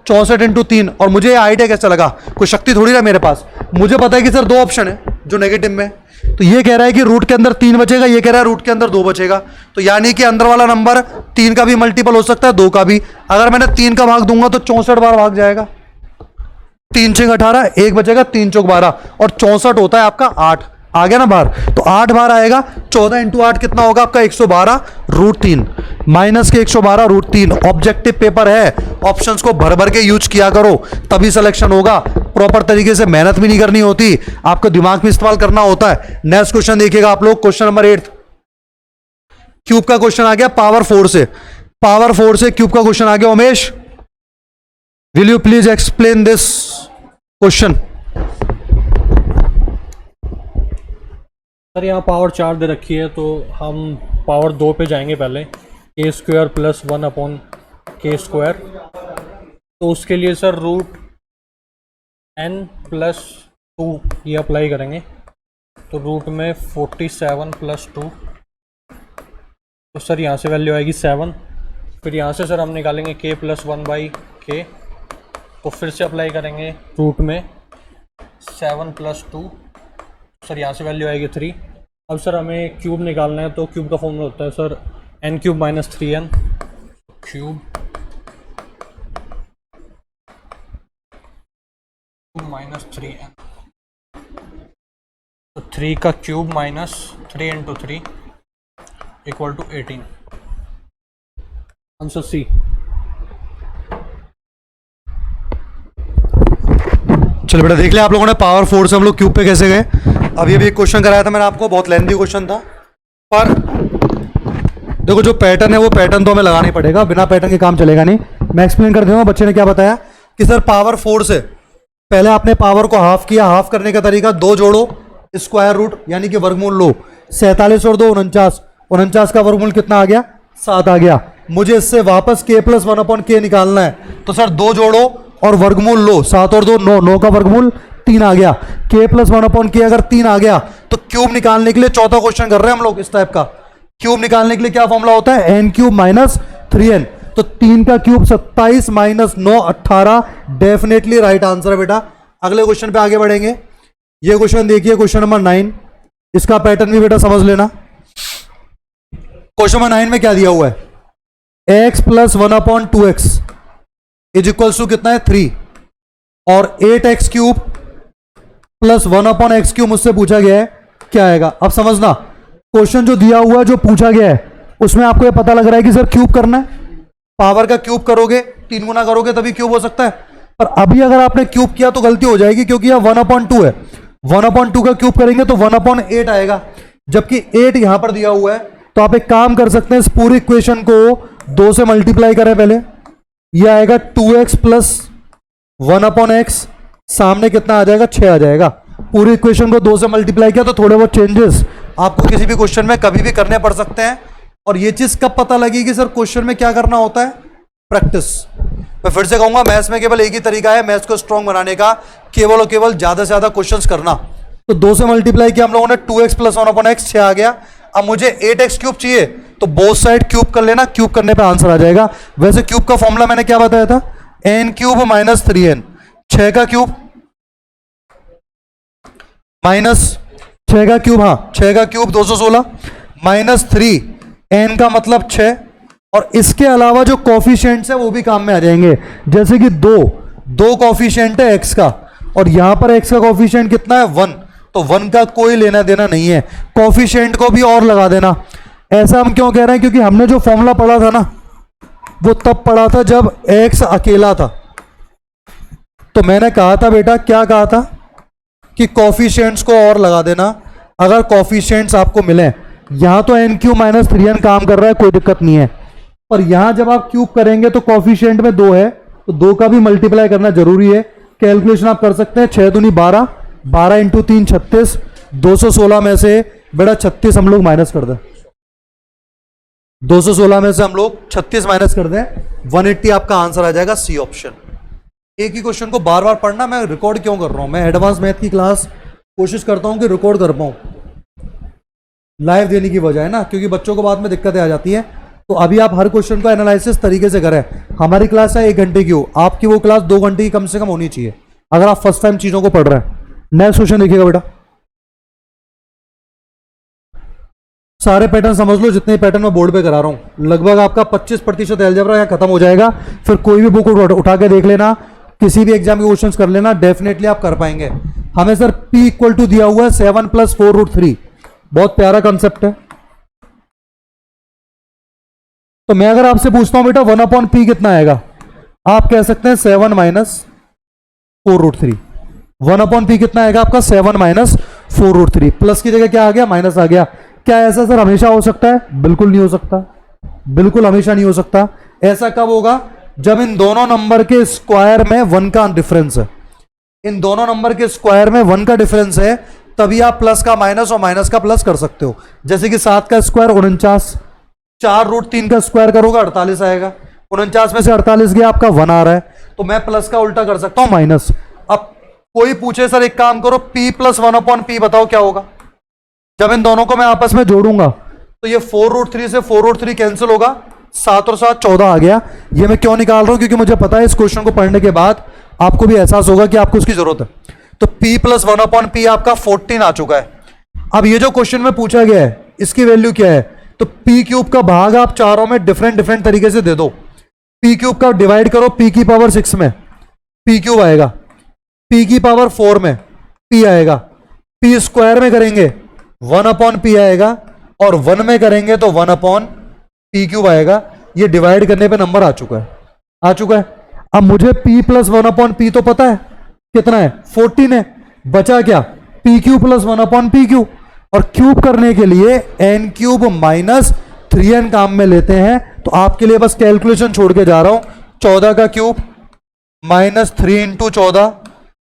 64 इंटू 3। और मुझे ये आइडिया कैसा लगा, कोई शक्ति थोड़ी ना मेरे पास, मुझे पता है कि सर 2 ऑप्शन है जो नेगेटिव में, तो ये कह रहा है कि रूट के अंदर 3 बचेगा, ये कह रहा है रूट के अंदर 2 बचेगा, तो यानी कि अंदर वाला नंबर 3 का भी मल्टीपल हो सकता है, 2 का भी। अगर मैंने 3 का भाग दूंगा तो 64 बार भाग जाएगा, 3 6 18, 1 बचेगा, 3 चौक 12, और 64 होता है आपका 8, आ गया ना बाहर, तो 8 बार आएगा। 14 इंटू 8 कितना होगा आपका 112 रूट 3, माइनस के 112 रूट 3। ऑब्जेक्टिव पेपर है, ऑप्शंस को भर भर के यूज किया करो तभी सिलेक्शन होगा, प्रॉपर तरीके से मेहनत भी नहीं करनी होती, आपको दिमाग भी इस्तेमाल करना होता है। नेक्स्ट क्वेश्चन देखिएगा आप लोग, क्वेश्चन नंबर 8 क्यूब का क्वेश्चन आ गया, पावर 4 से, पावर 4 से क्यूब का क्वेश्चन आ गया। Umesh will you please explain this question. Sir यहाँ पावर 4 दे रखी है, तो हम पावर 2 पे जाएंगे पहले, के स्क्वायर प्लस 1/k स्क्वायर, तो उसके लिए सर रूट n प्लस 2 ये अप्लाई करेंगे, तो रूट में 47 प्लस 2, तो सर यहाँ से वैल्यू आएगी 7, फिर यहाँ से सर हम निकालेंगे k प्लस 1/k, तो फिर से अप्लाई करेंगे रूट में 7 प्लस 2, सर यहाँ से वैल्यू आएगी 3। अब सर हमें क्यूब निकालना है, तो क्यूब का फॉर्मूला होता है sir n cube minus 3n, cube minus 3n, तो 3 का cube minus 3 into 3 equal to 18, answer C. चलो बेटा देख लिया आप लोगों ने, पावर 4 से हम लोग क्यूब पे कैसे गए। अब ये भी एक क्वेश्चन कराया था मैंने आपको, बहुत लेंथी क्वेश्चन था, पर देखो जो पैटर्न है वो पैटर्न तो हमें लगाना ही पड़ेगा, बिना पैटर्न के काम चलेगा नहीं। मैं एक्सप्लेन कर दूंगा, बच्चे ने क्या बताया कि सर पावर 4 से पहले आपने पावर को हाफ किया, हाफ करने का तरीका 2 जोड़ो, स्क्वायर रूट यानी कि वर्गमूल लो, 47 और 2 49, 49 का वर्गमूल कितना आ गया 7 आ गया। मुझे इससे वापस k प्लस 1/k निकालना है, तो सर 2 जोड़ो और वर्गमूल लो, 7 और 2 9, 9 का वर्गमूल 3 आ गया। k प्लस 1/k अगर 3 आ गया तो क्यूब निकालने के लिए चौथा क्वेश्चन कर रहे हैं हम लोग इस टाइप का। क्यूब निकालने के लिए क्या फॉर्मूला होता है, n क्यूब माइनस 3n, तो 3 का cube 27 minus 9 18, definitely right answer है बेटा। अगले क्वेश्चन पे आगे बढ़ेंगे। ये क्वेश्चन देखिए, क्वेश्चन नंबर 9, इसका पैटर्न भी बेटा समझ लेना। क्वेश्चन नंबर 9 में क्या दिया हुआ है, x plus 1/2x is equals to कितना है 3, और 8x क्यूब प्लस 1/x³ मुझसे पूछा गया है, क्या आएगा? अब समझना, क्वेश्चन जो दिया हुआ है, जो पूछा गया है, उसमें आपको ये पता लग रहा है कि सर क्यूब करना है, पावर का क्यूब करोगे, 3 गुना करोगे तभी क्यूब हो सकता है। पर अभी अगर आपने क्यूब किया तो गलती हो जाएगी, क्योंकि यह 1/2 है। 1/2 का क्यूब करेंगे तो 1/8 आएगा, जबकि 8 यहां पर दिया हुआ है। तो आप एक काम कर सकते हैं, इस पूरी इक्वेशन को 2 से मल्टीप्लाई करें पहले, यह आएगा 2x प्लस 1/x, सामने कितना आ जाएगा? 6 आ जाएगा। पूरी इक्वेशन को 2 से मल्टीप्लाई किया, तो थोड़े बहुत चेंजेस आपको किसी भी क्वेश्चन में कभी भी करने पड़ सकते हैं। और ये चीज कब पता लगेगी सर क्वेश्चन में क्या करना होता है? प्रैक्टिस। मैं फिर से कहूंगा, मैथ्स में केवल एक ही तरीका है मैथ्स को स्ट्रॉन्ग बनाने का, केवल और केवल ज्यादा से ज्यादा क्वेश्चंस करना। तो 2 से मल्टीप्लाई किया हम लोगों ने, 2x प्लस 1/x, 6 आ गया। अब मुझे 8x³ चाहिए, तो बोथ साइड क्यूब कर लेना, क्यूब करने पे आंसर आ जाएगा। वैसे क्यूब का फॉर्मूला मैंने क्या बताया था? n³ माइनस 3n, 6 का क्यूब माइनस 6 का क्यूब, हाँ 6 का क्यूब 216 माइनस 3, n का मतलब 6। और इसके अलावा जो कॉफिशिएंट्स है वो भी काम में आ जाएंगे, जैसे कि दो कॉफिशिएंट है x का, और यहां पर x का कॉफिशिएंट कितना है? 1, तो 1 का कोई लेना देना नहीं है। कॉफिशिएंट को भी और लगा देना। ऐसा हम क्यों कह रहे हैं? क्योंकि हमने जो फॉर्मूला पढ़ा था ना, वो तब पढ़ा था जब x अकेला था। तो मैंने कहा था बेटा, क्या कहा था? कि कॉफिशिएंट्स को और लगा देना। अगर कॉफिशिएंट्स आपको मिले, यहां तो n³ माइनस 3n काम कर रहा है, कोई दिक्कत नहीं है, पर यहां जब आप क्यूब करेंगे तो कॉफिशिएंट में 2 है, तो 2 का भी मल्टीप्लाई करना जरूरी है। कैलकुलेशन आप कर सकते हैं, 6 दूनी 12, 12 इंटू 3 36, 216 में से बेटा 36 हम लोग माइनस कर दें, 216 में से हम लोग 36 माइनस कर दें, 180 आपका आंसर आ जाएगा, सी ऑप्शन। एक ही क्वेश्चन को बार बार पढ़ना। मैं रिकॉर्ड क्यों कर रहा हूं? मैं एडवांस मैथ की क्लास कोशिश करता हूं कि रिकॉर्ड कर पाऊं, लाइव देने की बजाय ना, क्योंकि बच्चों को बाद में दिक्कतें आ जाती है। तो अभी आप हर क्वेश्चन को एनालिसिस तरीके से करें। हमारी क्लास है 1 घंटे की, हो आपकी वो क्लास 2 घंटे की कम से कम होनी चाहिए, अगर आप फर्स्ट टाइम चीजों को पढ़ रहे हैं। नेक्स्ट क्वेश्चन देखिएगा बेटा, सारे पैटर्न समझ लो, जितने पैटर्न मैं बोर्ड पे करा रहा हूं। लगभग आपका 25% अलजेब्रा यहां खत्म हो जाएगा। फिर कोई भी बुक उठा के देख लेना, किसी भी एग्जाम के क्वेश्चंस कर लेना, डेफिनेटली आप कर पाएंगे। हमें सर P इक्वल टू दिया हुआ है 7 + 4√3, बहुत प्यारा कंसेप्ट है। तो मैं अगर आपसे पूछता हूं बेटा 1/p कितना आएगा, आप कह सकते हैं 7 माइनस 4√3। 1/p कितना आएगा आपका? 7 माइनस 4√3। प्लस की जगह क्या आ गया? माइनस आ गया। क्या ऐसा सर हमेशा हो सकता है? बिल्कुल नहीं हो सकता, बिल्कुल हमेशा नहीं हो सकता। ऐसा कब होगा? जब इन दोनों नंबर के स्क्वायर में 1 का डिफरेंस है। इन दोनों नंबर के स्क्वायर में 1 का डिफरेंस है, तभी आप प्लस का माइनस और माइनस का प्लस कर सकते हो। जैसे कि 7 का स्क्वायर 49, 4√3 का स्क्वायर करोगे 48 आएगा, 49 में से 48 गया आपका 1 आ रहा है, तो मैं प्लस का उल्टा कर सकता हूं माइनस। अब कोई पूछे सर एक काम करो, P + 1/p बताओ क्या होगा? जब इन दोनों को मैं आपस में जोड़ूंगा तो ये 4√3 से 4√3 कैंसिल होगा, 7 और 7 14 आ गया। ये मैं क्यों निकाल रहा हूं? क्योंकि मुझे पता है इस क्वेश्चन को पढ़ने के बाद आपको भी एहसास होगा कि आपको उसकी जरूरत है। तो P + 1/p आपका 14 आ चुका है। अब ये जो क्वेश्चन में पूछा गया है, इसकी वैल्यू क्या है? तो p³ का भाग आप चारों में डिफरेंट तरीके से दे दो। p³ का डिवाइड करो p की पावर 6 में, p³ आएगा, p की पावर 4 में p आएगा, p स्क्वायर में करेंगे 1/p आएगा, और 1 में करेंगे तो 1/p³ आएगा। ये डिवाइड करने पे नंबर आ चुका है। अब मुझे P + 1/p तो पता है कितना है, 14 है। बचा क्या? PQ + 1/PQ, और क्यूब करने के लिए n³ माइनस 3n काम में लेते हैं। तो आपके लिए बस कैलकुलेशन छोड़ के जा रहा हूं, 14 का क्यूब माइनस 3 × 14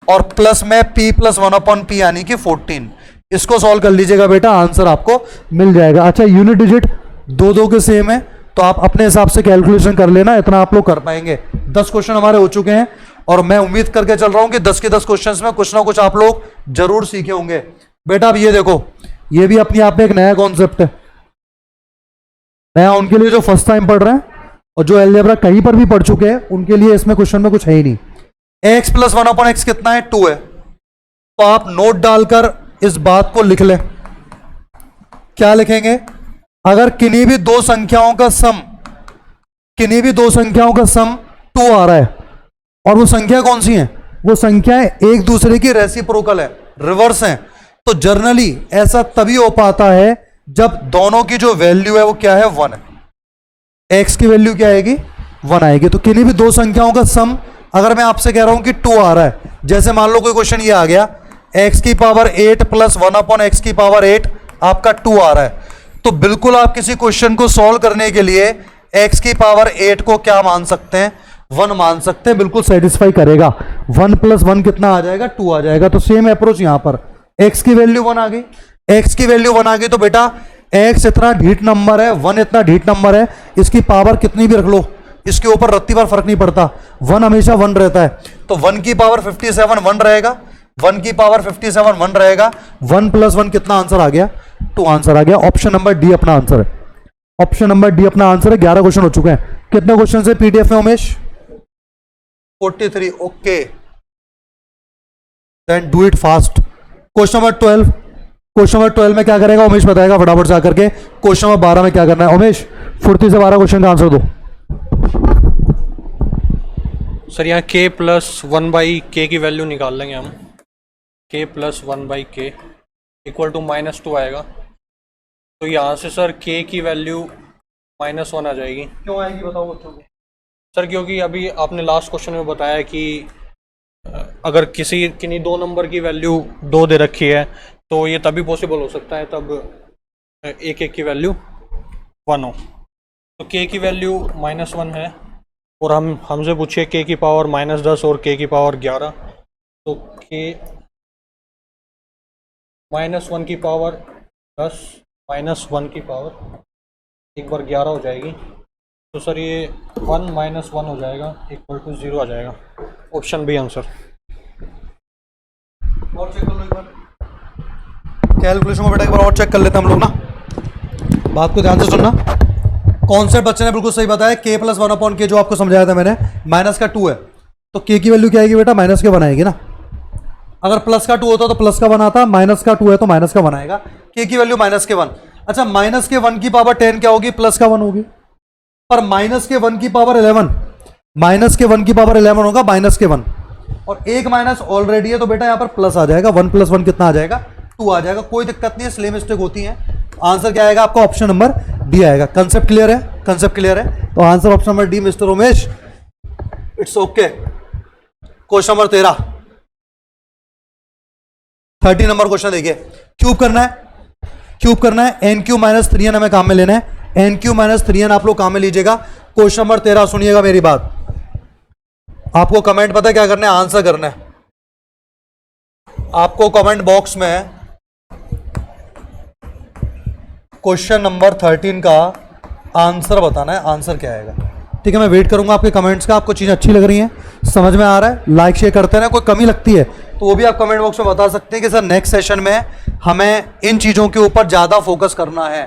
और प्लस में P + 1/p यानी कि 14। इसको सॉल्व कर लीजिएगा बेटा, आंसर आपको मिल जाएगा। अच्छा, यूनिट डिजिट 2 के सेम है, तो आप अपने हिसाब से कैलकुलेशन कर लेना, इतना आप लोग कर पाएंगे। 10 क्वेश्चन हमारे हो चुके हैं, और मैं उम्मीद करके चल रहा हूं कि 10 के 10 क्वेश्चंस में कुछ ना कुछ आप लोग जरूर सीखे होंगे। बेटा अब ये देखो, ये भी अपने आप में एक नया कॉन्सेप्ट है, नया उनके लिए जो फर्स्ट टाइम पढ़ रहे हैं, और जो अलजेब्रा कहीं पर भी पढ़ चुके हैं उनके लिए इसमें क्वेश्चन में कुछ है ही नहीं। x + 1/x कितना है? 2 है। तो आप नोट डालकर इस बात को लिख लें। क्या लिखेंगे? अगर किन्हीं भी दो संख्याओं का सम 2 आ रहा है, और वो संख्या कौन सी है? वो संख्याएं एक दूसरे की रेसिप्रोकल है। रिवर्स हैं, तो जर्नली ऐसा तभी हो पाता है जब दोनों की जो वैल्यू है वो क्या है, 1 है। एक्स की वैल्यू क्या आएगी, 1 आएगी। तो किन्हीं भी दो संख्याओं का सम अगर मैं आपसे कह रहा हूं कि 2 आ रहा है, जैसे मान लो कोई क्वेश्चन ये आ गया x की पावर 8 प्लस 1 अपॉन एक्स की पावर 8 आपका 2 आ रहा है, तो बिल्कुल आप किसी क्वेश्चन को सॉल्व करने के लिए x की पावर 8 को क्या मान सकते हैं, 1 मान सकते हैं, बिल्कुल सेटिस्फाई करेगा। 1 प्लस 1 कितना आ जाएगा, 2 आ जाएगा। तो सेम अप्रोच यहां पर, x की वैल्यू 1 आ गई, x की वैल्यू 1 आ गई, तो बेटा x इतना ढीठ नंबर है, 1 इतना ढीठ नंबर है, इसकी पावर कितनी भी रख लो, इसके ऊपर रत्ती बार फर्क नहीं पड़ता, 1 हमेशा 1 रहता है। तो 1 की पावर 57 1 रहेगा, 1 की पावर 57 1 रहेगा, 1 प्लस 1 कितना आंसर आ गया, 2 आंसर आ गया। ऑप्शन नंबर डी अपना आंसर है, ऑप्शन नंबर डी अपना आंसर है। 11 क्वेश्चन हो चुके हैं। कितने क्वेश्चन है पीडीएफ में Umesh, 43। Okay, then do it fast. Question number 12, question number 12 में क्या करेगा उमेश बताएगा फटाफट से आकर के। क्वेश्चन नंबर 12 में क्या करना है उमेश, फुर्ती से 12 क्वेश्चन का आंसर दो। सर यहाँ k प्लस 1/k की वैल्यू निकाल लेंगे हम, k plus 1/k equal to -2 आएगा। तो यहाँ से सर k की वैल्यू -1 आ जाएगी। क्यों आएगी बताओ बच्चों को। सर क्योंकि अभी आपने लास्ट क्वेश्चन में बताया कि अगर किन्हीं दो नंबर की वैल्यू 2 दे रखी है तो ये तभी पॉसिबल हो सकता है तब एक की वैल्यू 1 हो। तो k की वैल्यू -1 है और हमसे पूछिए k की पावर -10 और k की पावर 11, तो k -1 की पावर 10 -1 की पावर एक बार 11 हो जाएगी। तो सर ये 1 - 1 हो जाएगा इक्वल टू 0 आ जाएगा। Option B answer. और चेक कर लो एक बार कैलकुलेशन को बेटा, एक बार और चेक कर लेते हैं हम लोग ना। बात को ध्यान से सुनना, कॉन्सेप्ट बच्चे ने बिल्कुल सही बताया। k प्लस 1 अपॉन के जो आपको समझाया था मैंने, माइनस का 2 है तो k की वैल्यू क्या आएगी बेटा, माइनस के बनाएगी ना। अगर प्लस का 2 होता तो प्लस का बनाता, माइनस का 2 है तो माइनस का बनाएगा। k की वैल्यू -1। अच्छा, माइनस के 1 की पावर 10 क्या होगी, प्लस का 1 होगी। पर माइनस के 1 की पावर 11, माइनस के 1 की पावर 11 होगा माइनस के 1, और एक माइनस ऑलरेडी है तो बेटा यहां पर प्लस आ जाएगा। 1 प्लस 1 कितना आ जाएगा, 2 आ जाएगा। कोई दिक्कत नहीं है, स्लेम मिस्टेक होती है। आंसर क्या आएगा आपका, ऑप्शन नंबर डी आएगा। कंसेप्ट क्लियर है, कंसेप्ट क्लियर है, तो answer option number D mister Umesh, it's okay. Question number 13, 30 number question देखिए। क्यूब करना है, क्यूब करना है, n³ - 3n हमें काम में लेना है। n³ - 3n आप लोग काम में लीजिएगा। क्वेश्चन नंबर 13 सुनिएगा मेरी बात, आपको कमेंट पता है क्या करना है, आंसर करना है। आपको कमेंट बॉक्स में क्वेश्चन नंबर 13 का आंसर बताना है, आंसर क्या आएगा। ठीक है, मैं वेट करूंगा आपके कमेंट्स का। आपको चीज़ अच्छी लग रही है, समझ में आ रहा है, लाइक शेयर करते हैं ना, कोई कमी लगती है तो वो भी आप कमेंट बॉक्स में बता सकते हैं कि सर नेक्स्ट सेशन में हमें इन चीज़ों के ऊपर ज़्यादा फोकस करना है।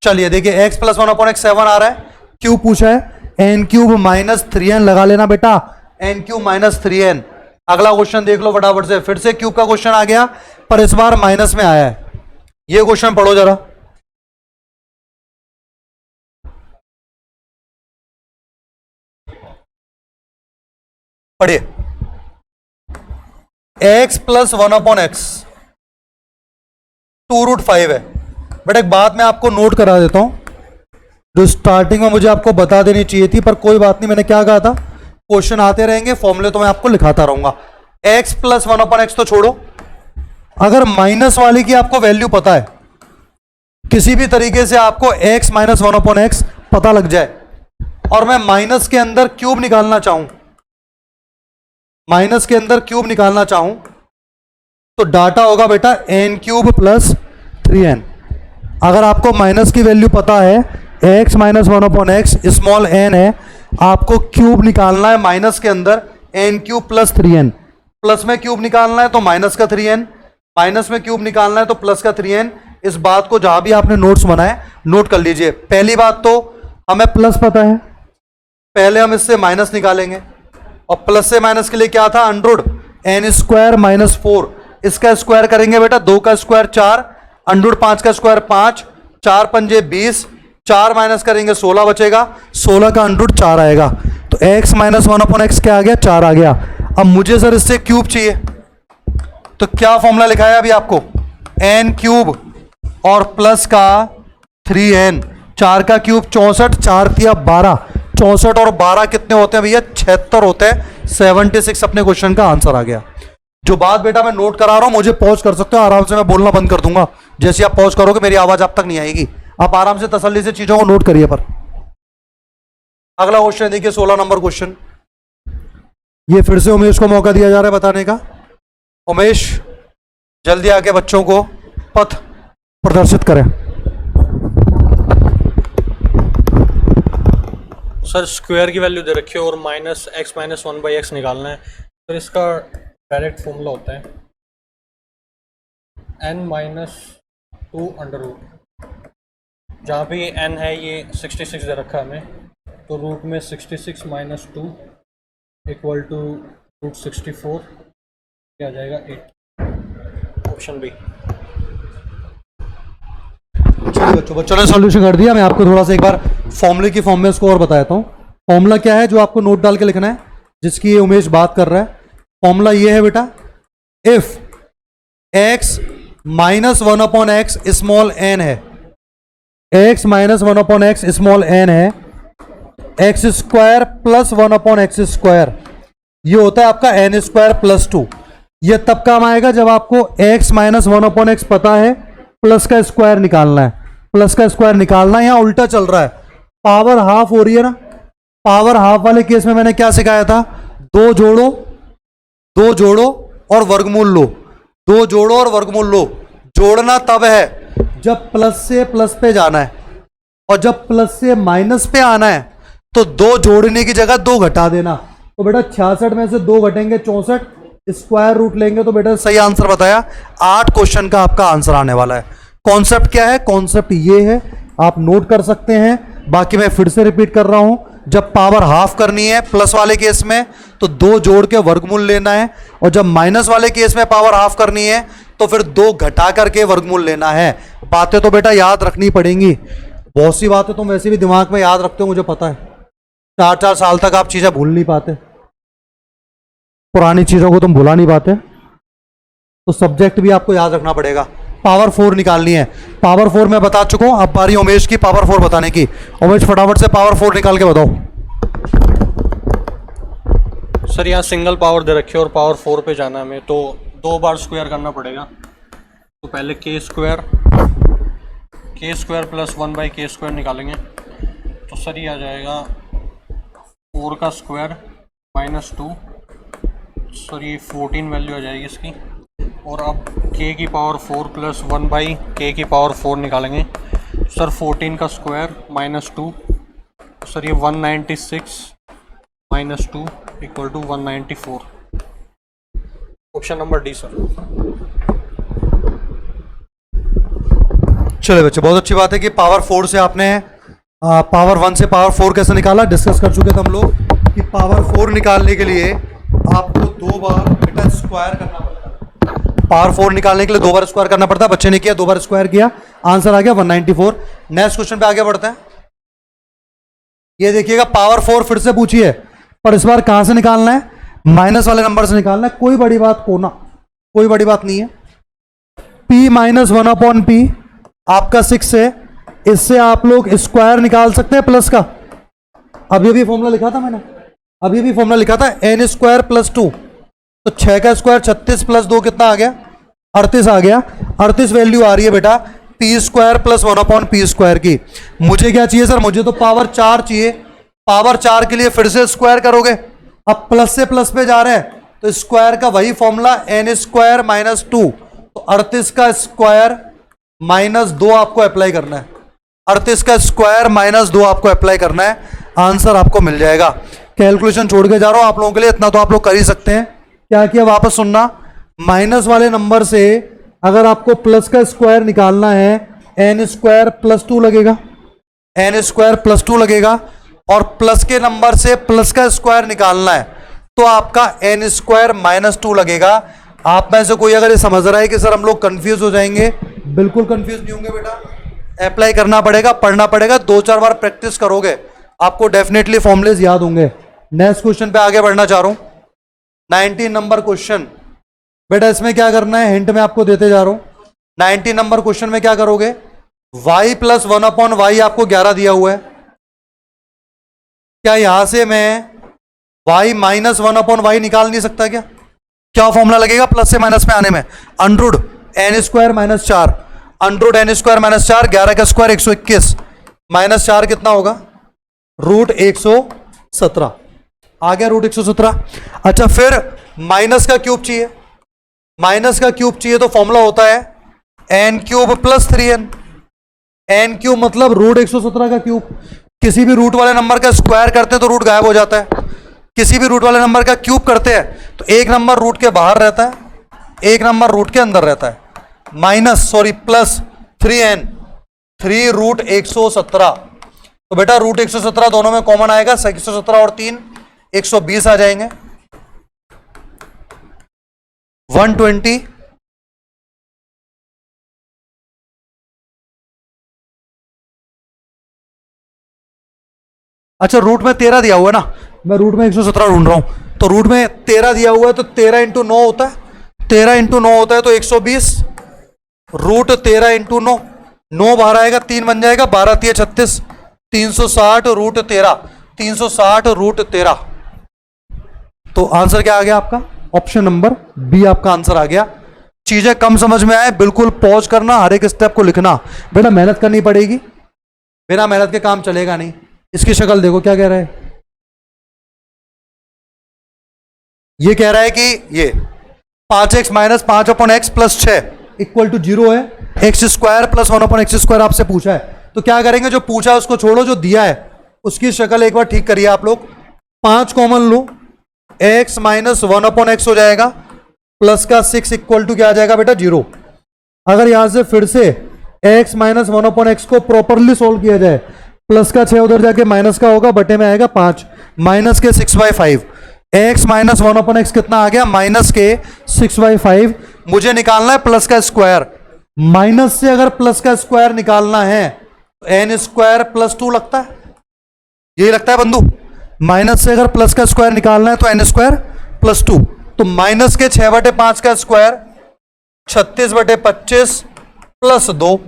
चलिए देखिए, x प्लस 1 अपॉन x 7 आ रहा है, क्यूब पूछा है, n³ - 3n लगा लेना बेटा, n³ - 3n। अगला क्वेश्चन देख लो फटाफट से, फिर से क्यूब का क्वेश्चन आ गया पर इस बार माइनस में आया है। ये क्वेश्चन पढ़ो जरा, पढ़िए। x प्लस 1 अपॉन x 2√5 है। बेटा एक बात मैं आपको नोट करा देता हूं, जो स्टार्टिंग में मुझे आपको बता देनी चाहिए थी, पर कोई बात नहीं। मैंने क्या कहा था, क्वेश्चन आते रहेंगे, फॉर्मूले तो मैं आपको लिखाता रहूंगा। x प्लस 1 अपॉन x तो छोड़ो, अगर माइनस वाली की आपको वैल्यू पता है, किसी भी तरीके से आपको x - 1 अपॉन x पता लग जाए और मैं माइनस के अंदर क्यूब निकालना चाहूं, माइनस के अंदर क्यूब निकालना चाहूं, तो डाटा होगा बेटा n³ + 3n। अगर आपको माइनस की वैल्यू पता है, x - 1 upon x small n है, आपको क्यूब निकालना है माइनस के अंदर n³ + 3n। प्लस में क्यूब निकालना है तो माइनस का 3n, माइनस में क्यूब निकालना है तो प्लस का 3n। इस बात को जहां भी आपने नोट्स बनाए नोट कर लीजिए। पहली बात तो हमें प्लस पता है, पहले हम इससे माइनस निकालेंगे, और प्लस से माइनस के लिए क्या था, √n² - 4। इसका स्क्वायर करेंगे बेटा, 2 का स्क्वायर 4, √5 का स्क्वायर 5, 4 पंजे 20, 4 माइनस करेंगे 16 बचेगा, 16 का √4 आएगा। तो x - 1 अपॉन x क्या आ गया, 4 आ गया। अब मुझे सर इससे क्यूब चाहिए, तो क्या फॉर्मूला लिखा है अभी आपको, एन क्यूब और प्लस का 3n, 4 का क्यूब 64, 4 तिया 12, 64 और 12 कितने होते हैं भैया, 76 होते हैं। 76 अपने क्वेश्चन का आंसर आ गया। जो बात बेटा मैं नोट करा रहा हूं मुझे पॉज कर सकते हो, आराम से मैं बोलना बंद कर दूंगा। जैसे आप पॉज करोगे मेरी आवाज आप तक नहीं आएगी, आप आराम से तसल्ली से चीजों को नोट करिए। पर अगला क्वेश्चन देखिए, 16 नंबर क्वेश्चन। ये फिर से उमेश को मौका दिया जा रहा है बताने का। उमेश जल्दी आके बच्चों को पथ प्रदर्शित करें। सर स्क्वायर की वैल्यू दे रखी है और माइनस एक्स माइनस 1/x निकालना है। सर इसका डायरेक्ट फॉर्मूला होता है n-2 अंडर रूट। जहाँ पे ये n है ये 66 दे रखा है हमें, तो रूट में 66 माइनस 2 इक्वल टू रूट 64, क्या आ जाएगा 8, ऑप्शन बी। बच्चों ने सॉल्यूशन कर दिया। मैं आपको थोड़ा सा एक बार फॉर्मूले की फॉर्म में इसको और बताता हूँ। फॉर्मूला क्या है जो आपको नोट डाल के लिखना है, जिसकी ये उमेश बात कर रहा है। फॉर्मूला ये है बेटा, if x minus 1/x small n है, x minus 1/x small n है, x square plus 1/x square, ये होता है आपका n स्क्वायर प्लस 2। ये तब काम आएगा जब आपको x माइनस 1/x पता है, प्लस का स्क्वायर निकालना है। प्लस का स्क्वायर निकालना है, यहां उल्टा चल रहा है, पावर हाफ हो रही है ना। पावर हाफ वाले केस में मैंने क्या सिखाया था, दो जोड़ो और वर्गमूल लो, दो जोड़ो और वर्गमूल लो। जोड़ना तब है जब प्लस से प्लस पे जाना है, और जब प्लस से माइनस पे आना है तो दो जोड़ने की जगह दो घटा देना। तो बेटा 66 में से दो घटेंगे 64, स्क्वायर रूट लेंगे तो बेटा सही आंसर बताया। 8 क्वेश्चन का आपका आंसर आने वाला है। कॉन्सेप्ट क्या है, कॉन्सेप्ट ये है, आप नोट कर सकते हैं। बाकी मैं फिर से रिपीट कर रहा हूं, जब पावर हाफ करनी है प्लस वाले केस में तो दो जोड़ के वर्गमूल लेना है, और जब माइनस वाले केस में पावर हाफ करनी है तो फिर दो घटा करके वर्गमूल लेना है। बातें तो बेटा याद रखनी पड़ेंगी, बहुत सी बातें तुम वैसे भी दिमाग में याद रखते हो, मुझे पता है। 4-4 साल तक आप चीजें भूल नहीं पाते, पुरानी चीजों को तुम भुला नहीं पाते, तो सब्जेक्ट भी आपको याद रखना पड़ेगा। पावर 4 निकालनी है, पावर 4 मैं बता चुका हूं, अब बारी उमेश की पावर 4 बताने की। उमेश फटाफट से पावर 4 निकाल के बताओ। सर यहाँ सिंगल पावर दे रखी है और पावर 4 पे जाना है हमें, तो 2 बार स्क्वायर करना पड़ेगा। तो पहले k स्क्वायर प्लस 1/k² निकालेंगे, तो सर ये आ जाएगा 4 का स्क्वायर माइनस 2, सर ये 14 वैल्यू आ जाएगी इसकी। और अब k की पावर 4 प्लस 1/k की पावर 4 निकालेंगे, सर 14 का स्क्वायर माइनस 2, सर ये 196 minus 2 equal to 194, option number D sir. चलो बच्चे, बहुत अच्छी बात है कि पावर 4 से आपने पावर 1 से पावर 4 कैसे निकाला, डिस्कस कर चुके थे हम लोग कि पावर 4 निकालने के लिए आपको 2 बार बेटा स्क्वायर करना पड़ता है। पावर 4 निकालने के लिए 2 बार स्क्वायर करना पड़ता है, बच्चे ने किया, 2 बार स्क्वायर किया, आंसर आ गया 194। नेक्स्ट क्वेश्चन पे आगे बढ़ते हैं। ये देखिएगा पावर 4 फिर से पूछी है, पर इस बार कहां से निकालना है, माइनस वाले नंबर से निकालना है। कोई बड़ी बात कोई बड़ी बात नहीं है। p माइनस 1/p आपका 6 है, इससे आप लोग स्क्वायर निकाल सकते हैं प्लस का। अब ये भी फॉर्मूला लिखा था मैंने, अब ये भी फॉर्मूला लिखा था n स्क्वायर प्लस 2, तो 6 का स्क्वायर 36 प्लस 2 कितना आ गया, 38 आ गया। 38 वैल्यू आ रही है बेटा p square plus 1/p square की। मुझे क्या चाहिए सर, मुझे तो पावर 4 चाहिए। पावर 4 के लिए फिर से स्क्वायर करोगे, अब प्लस से प्लस पे जा रहे हैं तो स्क्वायर का वही फॉर्मूला n स्क्वायर माइनस 2, तो 38 का स्क्वायर माइनस 2 आपको अप्लाई करना है। 38 का स्क्वायर माइनस 2 आपको अप्लाई करना है, आंसर आपको मिल जाएगा। कैलकुलेशन छोड़ के जा रहा हूं आप लोगों के लिए, इतना तो आप लोग कर ही सकते हैं। क्या किया, वापस सुनना, माइनस वाले नंबर से अगर आपको प्लस का स्क्वायर निकालना है, n स्क्वायर प्लस 2 लगेगा, n स्क्वायर प्लस 2 लगेगा, और प्लस के नंबर से प्लस का स्क्वायर निकालना है तो आपका n स्क्वायर माइनस 2 लगेगा। आप में से कोई अगर ये समझ रहा है कि सर हम लोग कंफ्यूज हो जाएंगे, बिल्कुल कंफ्यूज नहीं होंगे बेटा, अप्लाई करना पड़ेगा, पढ़ना पड़ेगा, 2-4 बार प्रैक्टिस करोगे आपको डेफिनेटली फॉर्मुलेज याद होंगे। नेक्स्ट क्वेश्चन पे आगे बढ़ना चाह रहा हूं। 19 नंबर क्वेश्चन, बेटा इसमें क्या करना है, हिंट में आपको देते जा रहा हूं। 19 नंबर क्वेश्चन में क्या करोगे, y प्लस 1/y आपको 11 दिया हुआ है। क्या यहां से मैं y माइनस 1/y निकाल नहीं सकता क्या? क्या फॉर्मूला लगेगा प्लस से माइनस में आने में? Under root n square minus 4, under root n square minus 4, 11 का स्क्वायर 121, माइनस 4 कितना होगा, रूट 117 आ गया, रूट 117। अच्छा फिर माइनस का क्यूब चाहिए, माइनस का क्यूब चाहिए तो फॉर्मूला होता है n cube plus 3n। N cube मतलब रूट 117 का क्यूब। किसी भी रूट वाले नंबर का स्क्वायर करते हैं तो रूट गायब हो जाता है, किसी भी रूट वाले नंबर का क्यूब करते हैं तो एक नंबर रूट के बाहर रहता है, एक नंबर रूट के अंदर रहता है। Plus 3n, 3 root 117। तो बेटा रूट 117 दोनों में कॉमन आएगा, 117 और 3 120 आ जाएंगे, 120। अच्छा रूट में 13 दिया हुआ है ना, मैं रूट में 117 ढूंढ रहा हूं, तो रूट में 13 दिया हुआ है तो 13 इंटू 9 होता है, 13 इंटू 9 होता है तो 120, रूट 13 इंटू 9, 9 बाहर आएगा 3 बन जाएगा, 12 3 36, 360 रूट 13, 360 रूट 13। तो आंसर क्या आ गया आपका, ऑप्शन नंबर बी आपका आंसर आ गया। चीजें कम समझ में आए बिल्कुल पॉज करना, हर एक स्टेप को लिखना। बेटा मेहनत करनी पड़ेगी, बिना मेहनत के काम चलेगा नहीं। इसकी शक्ल देखो क्या कह रहा है, ये कह रहा है कि ये 5x minus 5/x plus 6 equal to 0 है। X square plus 1/x square आपसे पूछा है, तो क्या करेंगे, जो पूछा है उसको छोड़ो, जो दिया है उसकी शक्ल एक बार ठीक करिए आप लोग। 5 कॉमन लो, x माइनस 1/x हो जाएगा, प्लस का 6 इक्वल टू क्या आ जाएगा बेटा 0। अगर यहां से फिर से x माइनस 1/x को प्रॉपरली सोल्व किया जाए, प्लस का 6 उधर जाके माइनस का होगा, बटे में आएगा 5, माइनस के 6/5, x माइनस 1/x कितना आ गया, माइनस के 6/5। मुझे निकालना है प्लस का स्क्वायर, माइनस से अगर प्लस का स्क्वायर निकालना है तो n स्क्वायर प्लस 2 लगता है, यही लगता है बंधु। माइनस से अगर प्लस का स्क्वायर निकालना है तो n स्क्वायर प्लस 2, तो माइनस के 6/5 का स्क्वायर 36/25 प्लस 2।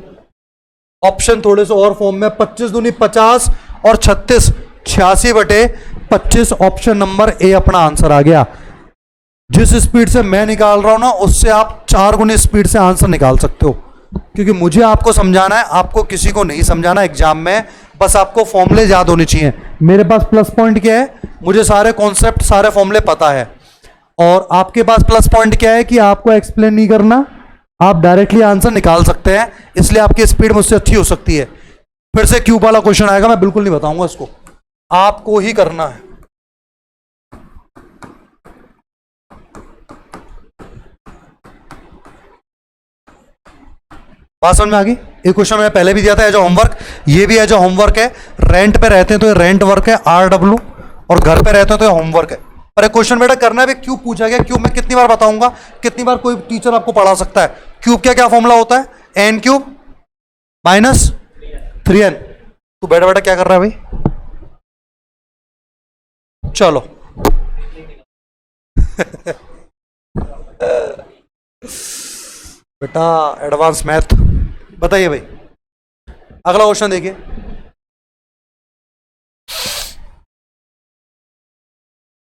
ऑप्शन थोड़े से और फॉर्म में, 25 दूनी 50 और 36 86/25। ऑप्शन नंबर ए अपना आंसर आ गया। जिस स्पीड से मैं निकाल रहा हूं ना, उससे आप 4 गुनी स्पीड से आंसर निकाल सकते हो, क्योंकि मुझे आपको समझाना है, आपको किसी को नहीं समझाना एग्जाम में, बस आपको फॉर्मूले याद होने चाहिए। मेरे पास प्लस पॉइंट क्या है, मुझे सारे कॉन्सेप्ट सारे फॉर्मूले पता है, और आपके पास प्लस पॉइंट क्या है कि आपको एक्सप्लेन नहीं करना, आप डायरेक्टली आंसर निकाल सकते हैं, इसलिए आपकी स्पीड मुझसे अच्छी हो सकती है। फिर से क्यूब वाला क्वेश्चन आएगा, मैं बिल्कुल नहीं बताऊंगा इसको, आपको ही करना है। बात समझ में आ गई? एक क्वेश्चन मैंने पहले भी दिया था एज होमवर्क, ये भी एज होमवर्क है। रेंट पे रहते हैं तो ये रेंट वर्क है RW, और घर पे रहते हैं तो ये होमवर्क है। पर एक क्वेश्चन बेटा करना है भी, क्यूब पूछा गया, क्यूब मैं कितनी बार बताऊंगा, कितनी बार कोई टीचर आपको पढ़ा सकता है। क्यूब क्या क्या फॉर्मूला होता है, एन क्यूब माइनस 3n। तू बेटा बेटा क्या कर रहा है भाई, चलो बेटा एडवांस मैथ बताइए भाई। अगला क्वेश्चन देखिए,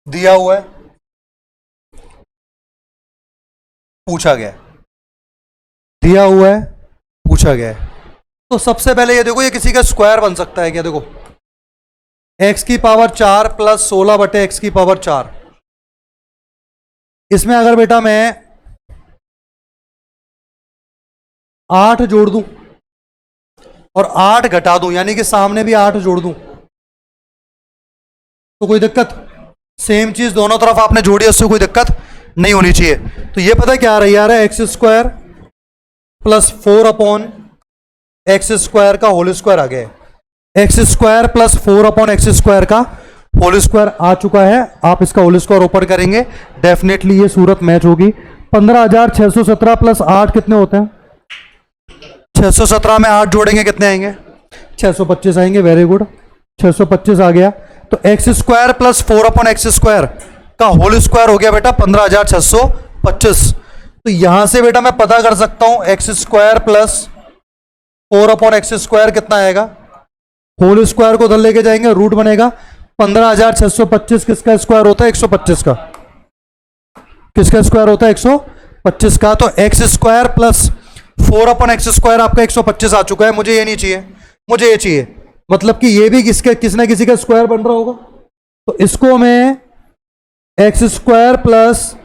दिया हुआ है, पूछा गया है, दिया हुआ है, पूछा गया है। तो सबसे पहले ये देखो, ये किसी का स्क्वायर बन सकता है क्या, देखो x की पावर 4 प्लस 16/x की पावर 4। इसमें अगर बेटा मैं 8 जोड़ दूं और 8 घटा दूं, यानी कि सामने भी 8 जोड़ दूं, तो कोई दिक्कत? सेम चीज दोनों तरफ आपने जोड़ी, उससे कोई दिक्कत नहीं होनी चाहिए। तो ये पता क्या आ रही है, x square plus 4/x square का होल स्क्वायर आ गया है। X square plus 4/x square का होल स्क्वायर आ चुका है। आप इसका होल स्क्वायर ऊपर करेंगे, डेफिनेटली ये सूरत मैच होगी। 15,617 प्लस 8 कितने होते हैं, 617 में 8 जोड़ेंगे कितने आएंगे, 625 आएंगे। वेरी गुड, 625 आ गया। तो x square plus 4/x square का होल स्क्वायर हो गया बेटा 15,625। तो यहां से बेटा मैं पता कर सकता हूं एक्स स्क्वायर प्लस 4/x² कितना आएगा, होल स्क्वायर को उधर लेके जाएंगे, रूट बनेगा 15,625। किसका स्क्वायर होता है? 125 का। किसका स्क्वायर होता है? 125 का। तो एक्स स्क्वायर प्लस 4/x² आपका 125 आ चुका है। मुझे ये नहीं चाहिए, मुझे ये चाहिए। मतलब कि ये भी किसने किसी का स्क्वायर बन रहा होगा। तो इसको मैं x² प्लस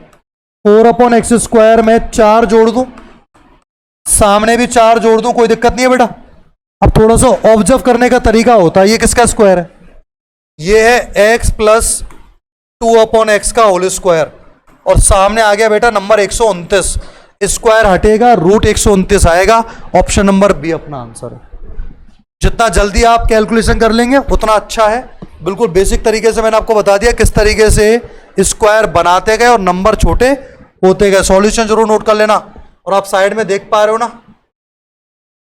4/x² में 4 जोड़ दूं, सामने भी 4 जोड़ दूं, कोई दिक्कत नहीं है बेटा। अब थोड़ा सा ऑब्जर्व करने का तरीका होता है। ये किसका स्क्वायर है? ये है x प्लस 2/x का होल स्क्वायर, और सामने आ गया बेटा नंबर 129। स्क्वायर हटेगा, रूट 129 आएगा। ऑप्शन नंबर बी अपना आंसर है। जितना जल्दी आप कैलकुलेशन कर लेंगे उतना अच्छा है। बिल्कुल बेसिक तरीके से मैंने आपको बता दिया किस तरीके से स्क्वायर बनाते गए और नंबर छोटे होते गए। सॉल्यूशन जरूर नोट कर लेना। और आप साइड में देख पा रहे हो ना,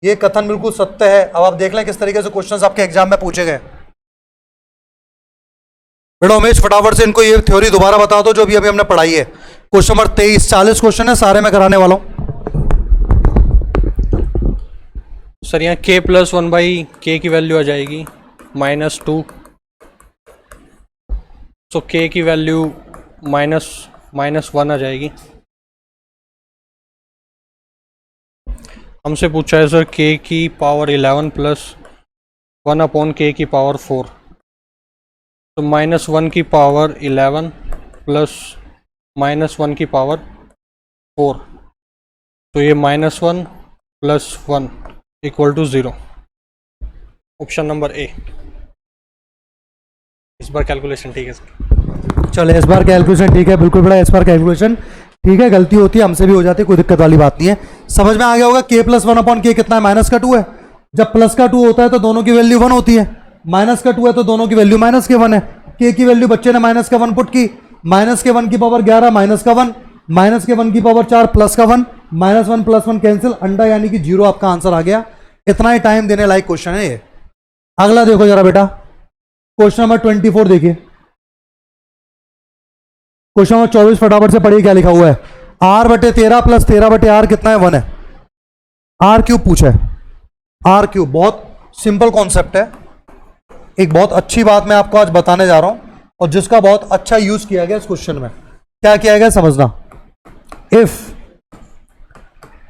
ये कथन बिल्कुल सत्य है। अब आप देख लें किस तरीके से क्वेश्चंस आपके एग्जाम में पूछे गए। बेटा उमेश फटाफट से इनको ये थ्योरी दोबारा बता दो जो भी अभी हमने पढ़ाई है। क्वेश्चन नंबर 23, 40 क्वेश्चन है, सारे मैं कराने वाला हूं। सर यहाँ k प्लस 1/k की वैल्यू आ जाएगी -2। सो k की वैल्यू -1 आ जाएगी। हमसे पूछा है सर k की पावर 11 प्लस 1/k की पावर 4। तो -1 की पावर 11 प्लस -1 की पावर 4। तो ये -1 plus 1 equal to 0। Option number A. इस बार कैलकुलेशन ठीक है सर? चलो इस बार कैलकुलेशन ठीक है, बिल्कुल बेटा इस बार कैलकुलेशन ठीक है। गलती होती है, हमसे भी हो जाती है, कोई दिक्कत वाली बात नहीं है। समझ में आ गया होगा। k प्लस 1/k कितना है? -2 है। जब प्लस का 2 होता है तो दोनों की वैल्यू 1 होती है, माइनस का 2 है तो दोनों की वैल्यू -1 है। k की वैल्यू बच्चे ने -1 पुट की, -1 की पावर 11 -1, -1 की पावर 4 +1, -1 + 1 कैंसिल, अंडा यानी कि 0 आपका आंसर आ गया। इतना ही टाइम देने लायक क्वेश्चन है ये। अगला देखो जरा बेटा, क्वेश्चन नंबर 24 देखिए। क्वेश्चन नंबर 24 फटाफट से पढ़िए क्या लिखा हुआ है। r/13 + 13/r कितना है? 1 है। r³ पूछा है। r³, बहुत सिंपल कॉन्सेप्ट है। एक बहुत अच्छी बात मैं आपको आज बताने जा रहा हूं और जिसका बहुत अच्छा यूज किया गया इस क्वेश्चन में। क्या किया गया समझना। इफ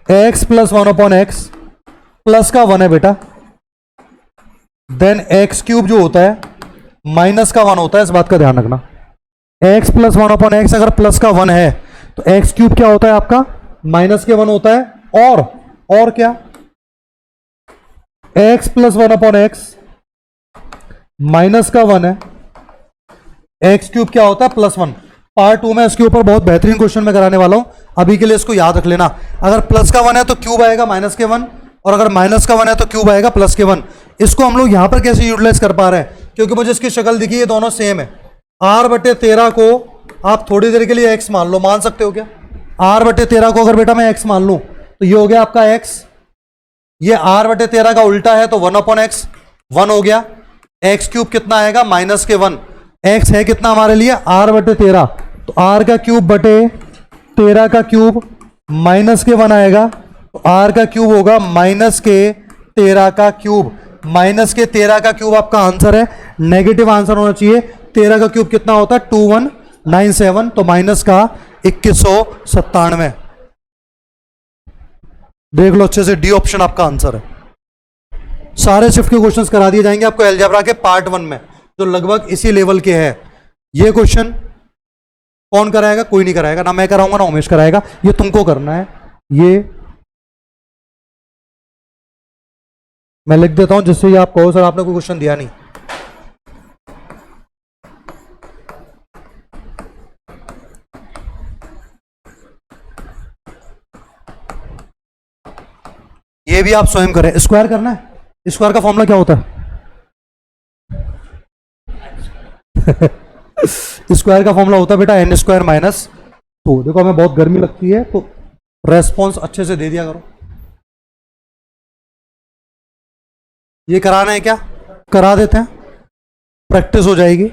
x + 1/x प्लस का 1 है बेटा, देन x³ जो होता है माइनस का 1 होता है। इस बात का ध्यान रखना। x + 1/x अगर प्लस का 1 है तो x³ क्या होता है आपका? -1 होता है। और क्या? x + 1/x माइनस का 1 है, x³ क्या होता है? +1। पार्ट 2 में इसके ऊपर बहुत बेहतरीन क्वेश्चन मैं कराने वाला हूं। अभी के लिए इसको याद रख लेना। अगर प्लस का 1 है तो क्यूब आएगा -1, और अगर माइनस का 1 है तो क्यूब आएगा +1। इसको हम लोग यहां पर कैसे यूटिलाइज कर पा रहे हैं? क्योंकि मुझे इसकी शक्ल दिखी, ये दोनों सेम है। r/13 को आप थोड़ी देर के लिए x मान लो, मान सकते हो क्या? r/13 को अगर बेटा मैं x मान लूं तो ये हो गया आपका x। ये r/13 का उल्टा है तो 1/x 1 हो गया। x³ कितना आएगा? -1। x है कितना हमारे लिए? r/13, तो r का क्यूब बटे 13 का क्यूब -1 आएगा। तो r का क्यूब होगा -13 का क्यूब। -13 का क्यूब आपका आंसर है। नेगेटिव आंसर होना चाहिए। 13 का क्यूब कितना होता है? 2197, तो माइनस का 2197। देख लो अच्छे से, डी ऑप्शन आपका आंसर है। सारे शिफ्ट के क्वेश्चंस करा दिए जाएंगे आपको अलजेब्रा के पार्ट 1 में, जो लगभग इसी लेवल के हैं। ये क्वेश्चन कौन कराएगा? कोई नहीं कराएगा, ना मैं कराऊंगा ना उमेश कराएगा। ये तुमको करना है। ये मैं लिख देता हूं जिससे ये आप कहो सर आपने कोई क्वेश्चन दिया नहीं। ये भी आप स्वयं करें। स्क्वायर करना है। स्क्वायर का फॉर्मूला क्या होता है? स्क्वायर का फॉर्मूला होता है बेटा n² - 2। देखो हमें बहुत गर्मी लगती है तो रेस्पॉन्स अच्छे से दे दिया करो। ये कराना है क्या? करा देते हैं, प्रैक्टिस हो जाएगी।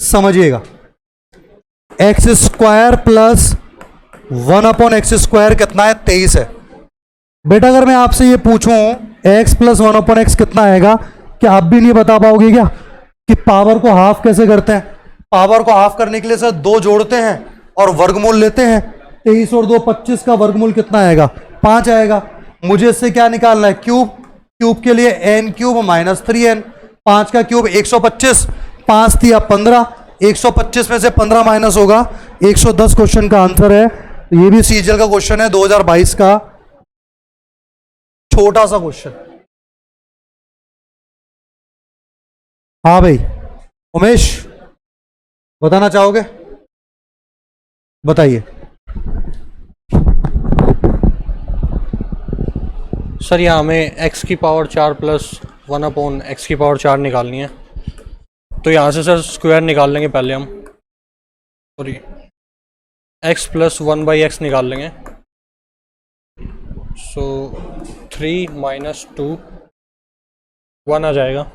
समझिएगा, x² + 1/x² कितना है? 23 है। बेटा अगर मैं आपसे ये पूछूं x + 1/x कितना आएगा, क्या आप भी नहीं बता पाओगे क्या कि पावर को हाफ कैसे करते हैं? पावर को हाफ करने के लिए सर 2 जोड़ते हैं और वर्गमूल लेते हैं। 23 और 2 25 का वर्गमूल कितना आएगा? 5 आएगा। मुझे इससे क्या निकालना है? क्यूब। क्यूब के लिए n³ - 3n। 5 का क्यूब 125, 5 दिया 15, 125 में से 15 माइनस होगा 110 क्वेश्चन का आंसर है। ये भी सीजीएल का क्वेश्चन है 2022 का, छोटा सा क्वेश्चन। हाँ भाई उमेश बताना चाहोगे? बताइए। सर यहाँ हमें x⁴ प्लस 1/x⁴ निकालनी है, तो यहाँ से सर स्क्वायर निकाल लेंगे पहले हम, सॉरी x + 1/x निकाल लेंगे। सो 3 - 2 1 आ जाएगा।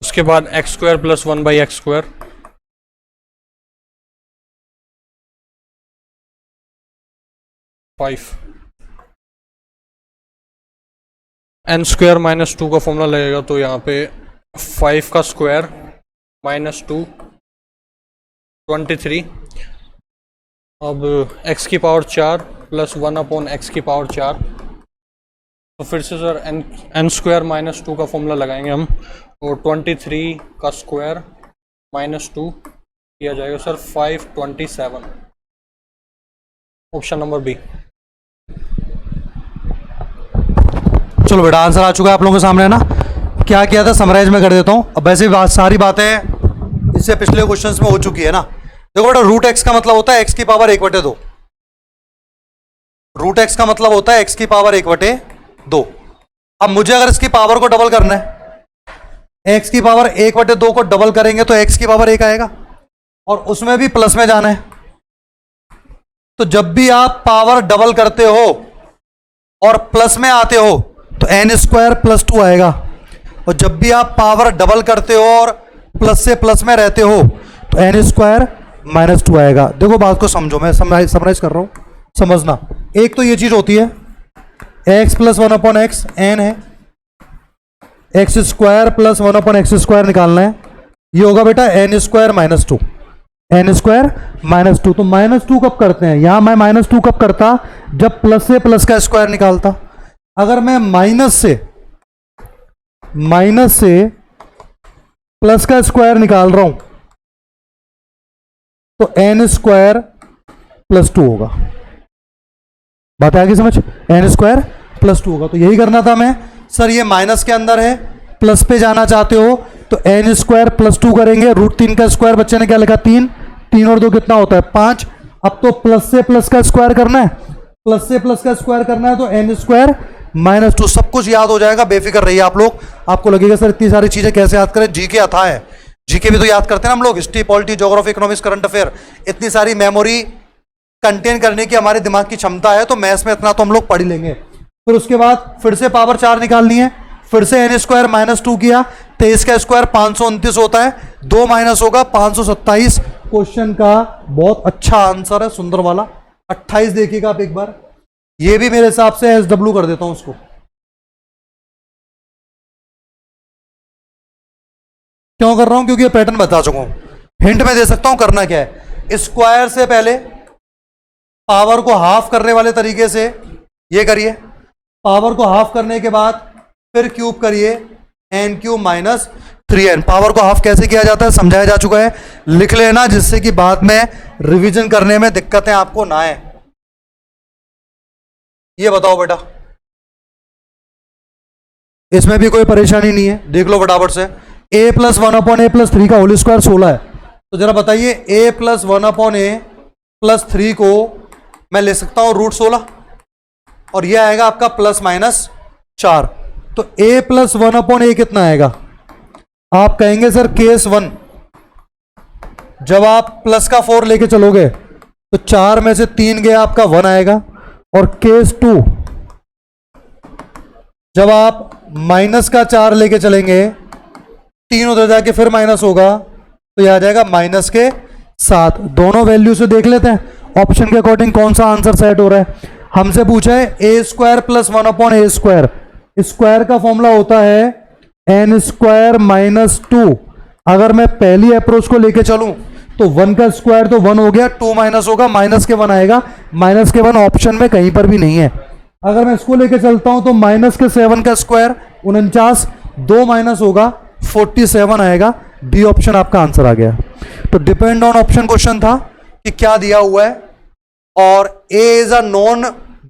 उसके बाद x² + 1/x², n² - 2 का फॉर्मूला लगेगा, तो यहाँ पे 5 का स्क्वायर -2 23। अब x⁴ प्लस 1/x⁴, तो फिर से सर n² - 2 का फॉर्मूला लगाएंगे हम, और 23 का स्क्वायर -2 किया जाएगा सर 527। Option number B. चलो बेटा आंसर आ चुका है आप लोगों के सामने, है ना? क्या किया था समराइज में कर देता हूं। अब वैसे भी सारी बातें इससे पिछले क्वेश्चंस में हो चुकी है ना। देखो बेटा √x का मतलब होता है x⁴1/2। √x का मतलब होता है x⁴1/2। अब मुझे अगर इसकी पावर को डबल करना है, x⁴1/2 को डबल करेंगे तो x⁴1 आएगा, और उसमें भी प्लस में जाना है। तो जब भी आप पावर डबल करते हो और प्लस में आते हो तो n² + 2 आएगा, और जब भी आप पावर डबल करते हो और प्लस से प्लस में रहते हो तो n² - 2 आएगा। देखो बात को समझो, मैं समराइज कर रहा हूं, समझना। एक तो ये चीज होती है x + 1/x n है, x² + 1/x² निकालना है, ये होगा बेटा n² - 2, n² - 2। तो -2 कब करते हैं? यहां मैं -2 कब करता? जब प्लस से प्लस का स्क्वायर निकालता। अगर मैं माइनस से प्लस का स्क्वायर निकाल रहा हूं तो n² + 2 होगा। बात आ गई समझ? n² + 2 होगा। तो यही करना था मैं। सर ये माइनस के अंदर है, प्लस पे जाना चाहते हो तो n² + 2 करेंगे। √3 का स्क्वायर बच्चे ने क्या लिखा? 3। 3 और 2 कितना होता है? 5। अब तो प्लस से प्लस का स्क्वायर करना है, प्लस से प्लस का स्क्वायर करना है, तो n² - 2। सब कुछ याद हो जाएगा, बेफिक्र रहिए आप लोग। आपको लगेगा सर इतनी सारी चीजें कैसे याद करें? जीके अथाह है, जीके भी तो याद करते हैं ना हम लोग, history, polity, geography, economics, current affair. इतनी सारी मेमोरी कंटेन करने की हमारे दिमाग की क्षमता है, तो मैथ्स में इतना तो हम लोग पढ़ ही लेंगे। फिर उसके बाद फिर से पावर 4 निकालनी है, फिर से n² - 2 किया, 23 का स्क्वायर 529 होता है, 2 माइनस होगा 527। क्वेश्चन का बहुत अच्छा आंसर है, सुंदर वाला। 28 देखिएगा आप एक बार। ये भी मेरे हिसाब से SW कर देता हूं उसको। क्यों कर रहा हूं? क्योंकि ये पैटर्न बता चुका हूं। हिंट में दे सकता हूं करना क्या है। स्क्वायर से पहले पावर को हाफ करने वाले तरीके से ये करिए, पावर को हाफ करने के बाद फिर क्यूब करिए, n³ - 3n। पावर को हाफ कैसे किया जाता है समझाया जा चुका है, लिख लेना, जिससे कि बाद में रिवीजन करने में दिक्कतें आपको ना आए। ये बताओ बेटा, इसमें भी कोई परेशानी नहीं है? देख लो फटाफट से। a + 1/a + 3 का होल स्क्वायर 16 है, तो जरा बताइए a + 1/a + 3 को मैं ले सकता हूं √16, और यह आएगा आपका ±4। तो a + 1/a कितना आएगा? आप कहेंगे सर केस 1, जब आप प्लस का 4 लेके चलोगे तो 4 में से 3 गया आपका 1 आएगा, और केस 2 जब आप माइनस का 4 लेके चलेंगे, 3 उधर जाके फिर माइनस होगा, तो यह आ जाएगा -7। दोनों वैल्यू से देख लेते हैं, ऑप्शन के अकॉर्डिंग कौन सा आंसर सेट हो रहा है? हमसे पूछा है a square plus 1/a square. Square का फॉर्मूला होता है एन स्क्वायर माइनस 2। अगर मैं पहली अप्रोच को लेके चलूं तो 1 का स्क्वायर तो 1 हो गया, 2 माइनस होगा, माइनस के 1 आएगा। माइनस के 1 ऑप्शन में कहीं पर भी नहीं है। अगर मैं इसको लेके चलता हूं तो माइनस के 7 का स्क्वायर 49, 2 माइनस होगा, 47 आएगा। बी ऑप्शन आपका आंसर आ गया। तो डिपेंड ऑन ऑप्शन क्वेश्चन था कि क्या दिया हुआ है, और a is a non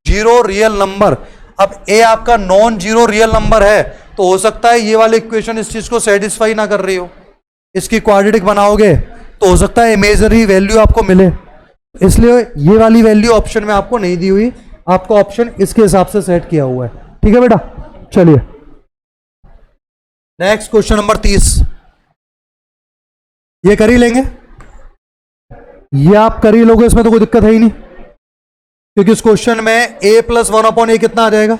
zero real number. अब ए आपका नॉन जीरो रियल नंबर है तो हो सकता है ये वाली इक्वेशन इस चीज को सेटिस्फाई ना कर रही हो, इसकी क्वाड्रेटिक बनाओगे तो हो सकता है इमेजनरी वैल्यू आपको मिले, इसलिए ये वाली वैल्यू ऑप्शन में आपको नहीं दी हुई, आपका ऑप्शन इसके हिसाब से सेट किया हुआ है। ठीक है बेटा, चलिए नेक्स्ट क्वेश्चन नंबर 30। ये कर ही लेंगे, ये आप कर ही लोगे, इसमें तो कोई दिक्कत है ही नहीं, क्योंकि इस क्वेश्चन में a प्लस 1/a कितना आ जाएगा?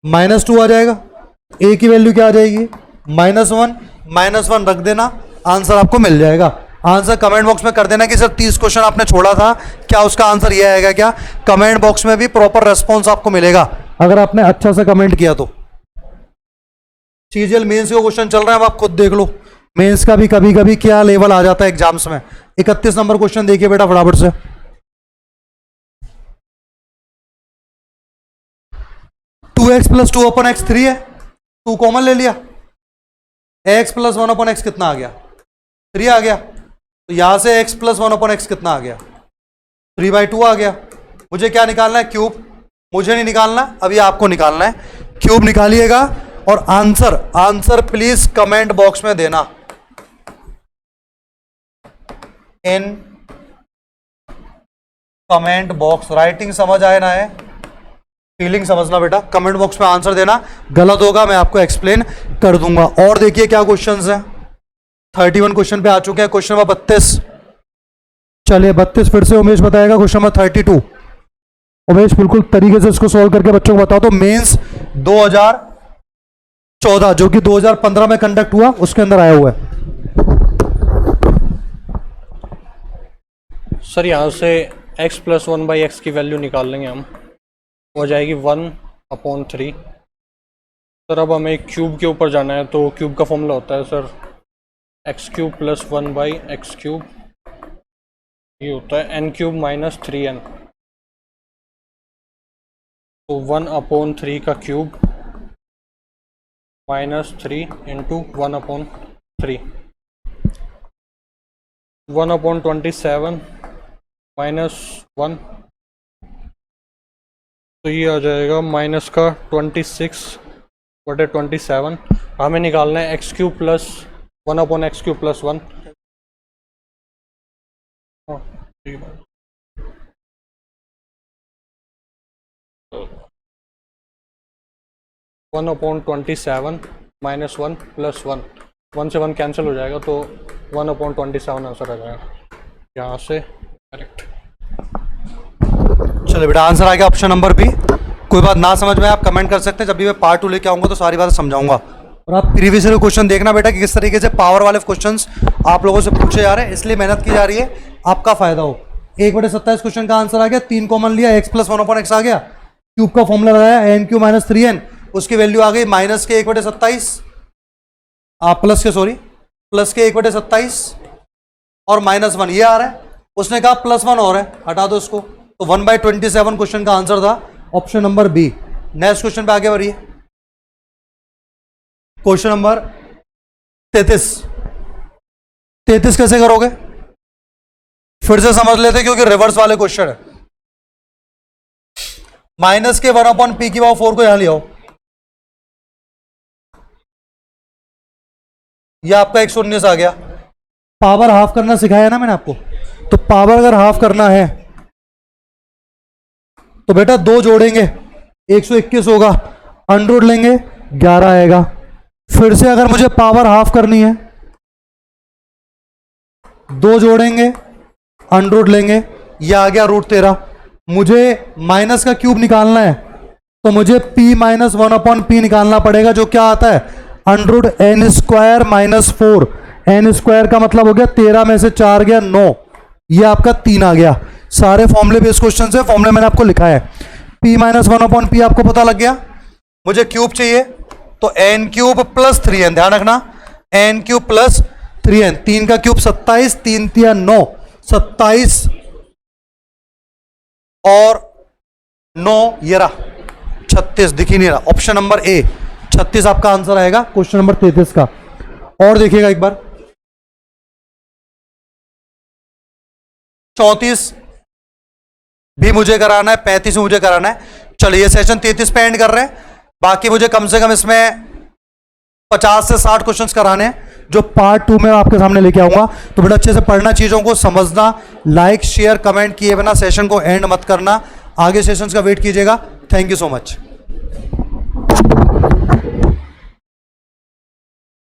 -2 आ जाएगा। a की वैल्यू क्या आ जाएगी? -1। -1 रख देना, आंसर आपको मिल जाएगा। आंसर कमेंट बॉक्स में कर देना कि सर 30 क्वेश्चन आपने छोड़ा था, क्या उसका आंसर ये आएगा क्या? कमेंट बॉक्स में भी प्रॉपर रेस्पॉन्स आपको मिलेगा अगर आपने अच्छा से कमेंट किया तो। सीजीएल मेंस का क्वेश्चन चल रहा है, अब आप खुद देख लो मेंस का भी कभी कभी क्या लेवल आ जाता है एग्जाम्स में। 31 नंबर क्वेश्चन देखिए बेटा फटाफट से। 2x प्लस 2/x 3 है, 2 कॉमन ले लिया, x प्लस 1/x कितना आ गया? 3 आ गया। तो यहां से x प्लस 1/x कितना आ गया? 3/2 आ गया। मुझे क्या निकालना है? क्यूब। मुझे नहीं निकालना, अभी आपको निकालना है। क्यूब निकालिएगा और आंसर प्लीज कमेंट बॉक्स में देना। इन कमेंट बॉक्स, राइटिंग समझ आए ना है, फीलिंग समझना बेटा। कमेंट बॉक्स में आंसर देना, गलत होगा मैं आपको एक्सप्लेन कर दूंगा। और देखिए क्या क्वेश्चंस हैं। 31 क्वेश्चन पे आ चुके हैं। क्वेश्चन नंबर 32, चलिए 32 फिर से उमेश बताएगा। क्वेश्चन नंबर 32 उमेश बिल्कुल तरीके से इसको सॉल्व करके बच्चों को बताओ। तो मेंस 2014 जो कि 2015 में कंडक्ट हुआ उसके अंदर आया हुआ है। सर यहाँ से x प्लस 1/x की वैल्यू निकाल लेंगे हम, हो जाएगी 1/3। सर अब हमें क्यूब के ऊपर जाना है, तो क्यूब का फॉर्मूला होता है सर x³ प्लस 1/x³, ये होता है n³ माइनस 3n। तो 1/3 का क्यूब -3 इंटू 1/3, 1/27 -1, तो ये आ जाएगा माइनस का 26/27। हमें निकालना है x³ plus 1/x³ plus 1। 1/27 -1 plus 1, 1 से 1 कैंसिल हो जाएगा, तो 1/27 आंसर आ जाएगा यहाँ से करेक्ट। चलो बेटा आंसर आ गया ऑप्शन नंबर बी। कोई बात ना समझ में आप कमेंट कर सकते हैं, जब भी मैं पार्ट 2 लेके आऊंगा तो सारी बातें समझाऊंगा। और आप प्रीवियस ईयर क्वेश्चन देखना बेटा कि किस तरीके से पावर वाले क्वेश्चंस आप लोगों से पूछे जा रहे हैं, इसलिए मेहनत की जा रही है, आपका फायदा हो। 1/27 क्वेश्चन का आंसर आ गया, 3 कॉमन लिया, x प्लस 1/x आ गया, क्यूब का फॉर्मूला लगाया n³ माइनस 3n, उसकी वैल्यू आ गई माइनस के 1/27, प्लस के 1/27 और -1 ये आ रहा है। उसने कहा +1 और है, हटा दो इसको, तो 1/27 क्वेश्चन का आंसर था option number B. Next question पे आगे बढ़िए। क्वेश्चन नंबर 33 कैसे करोगे फिर से समझ लेते, क्योंकि रिवर्स वाले क्वेश्चन है। माइनस के 1/p की पावर 4 को यहां ले आओ, ये आपका 119 आ गया। पावर हाफ करना सिखाया ना मैंने आपको, तो पावर अगर हाफ करना है तो बेटा 2 जोड़ेंगे 121 होगा, अंडर लेंगे 11 आएगा। फिर से अगर मुझे पावर हाफ करनी है 2 जोड़ेंगे अंडर लेंगे, ये आ गया √13। मुझे माइनस का क्यूब निकालना है तो मुझे p माइनस 1/p निकालना पड़ेगा, जो क्या आता है √n² - 4। n² का मतलब हो गया 13 में से 4 गया 9, ये आपका 3 आ गया। सारे फॉर्मूले बेस्ड क्वेश्चन है, फॉर्मूले मैंने आपको लिखा है। p माइनस 1/p आपको पता लग गया। मुझे क्यूब चाहिए तो n क्यूब प्लस 3n, ध्यान रखना n क्यूब प्लस 3n, 3 का क्यूब 27, 3 3 9, 27 और 9 ये रहा 36, दिख ही नहीं रहा। ऑप्शन नंबर ए 36 आपका आंसर आएगा क्वेश्चन नंबर 33 का। और देखिएगा एक बार 34 भी मुझे कराना है, 35 भी मुझे कराना है। चलिए सेशन 33 पे एंड कर रहे हैं। बाकी मुझे कम से कम इसमें 50 से 60 क्वेश्चंस कराने हैं, जो पार्ट 2 में आपके सामने लेके आऊंगा। तो बड़ा अच्छे से पढ़ना, चीजों को समझना, लाइक शेयर कमेंट किए बिना सेशन को एंड मत करना। आगे सेशंस का वेट कीजिएगा। Thank you so much.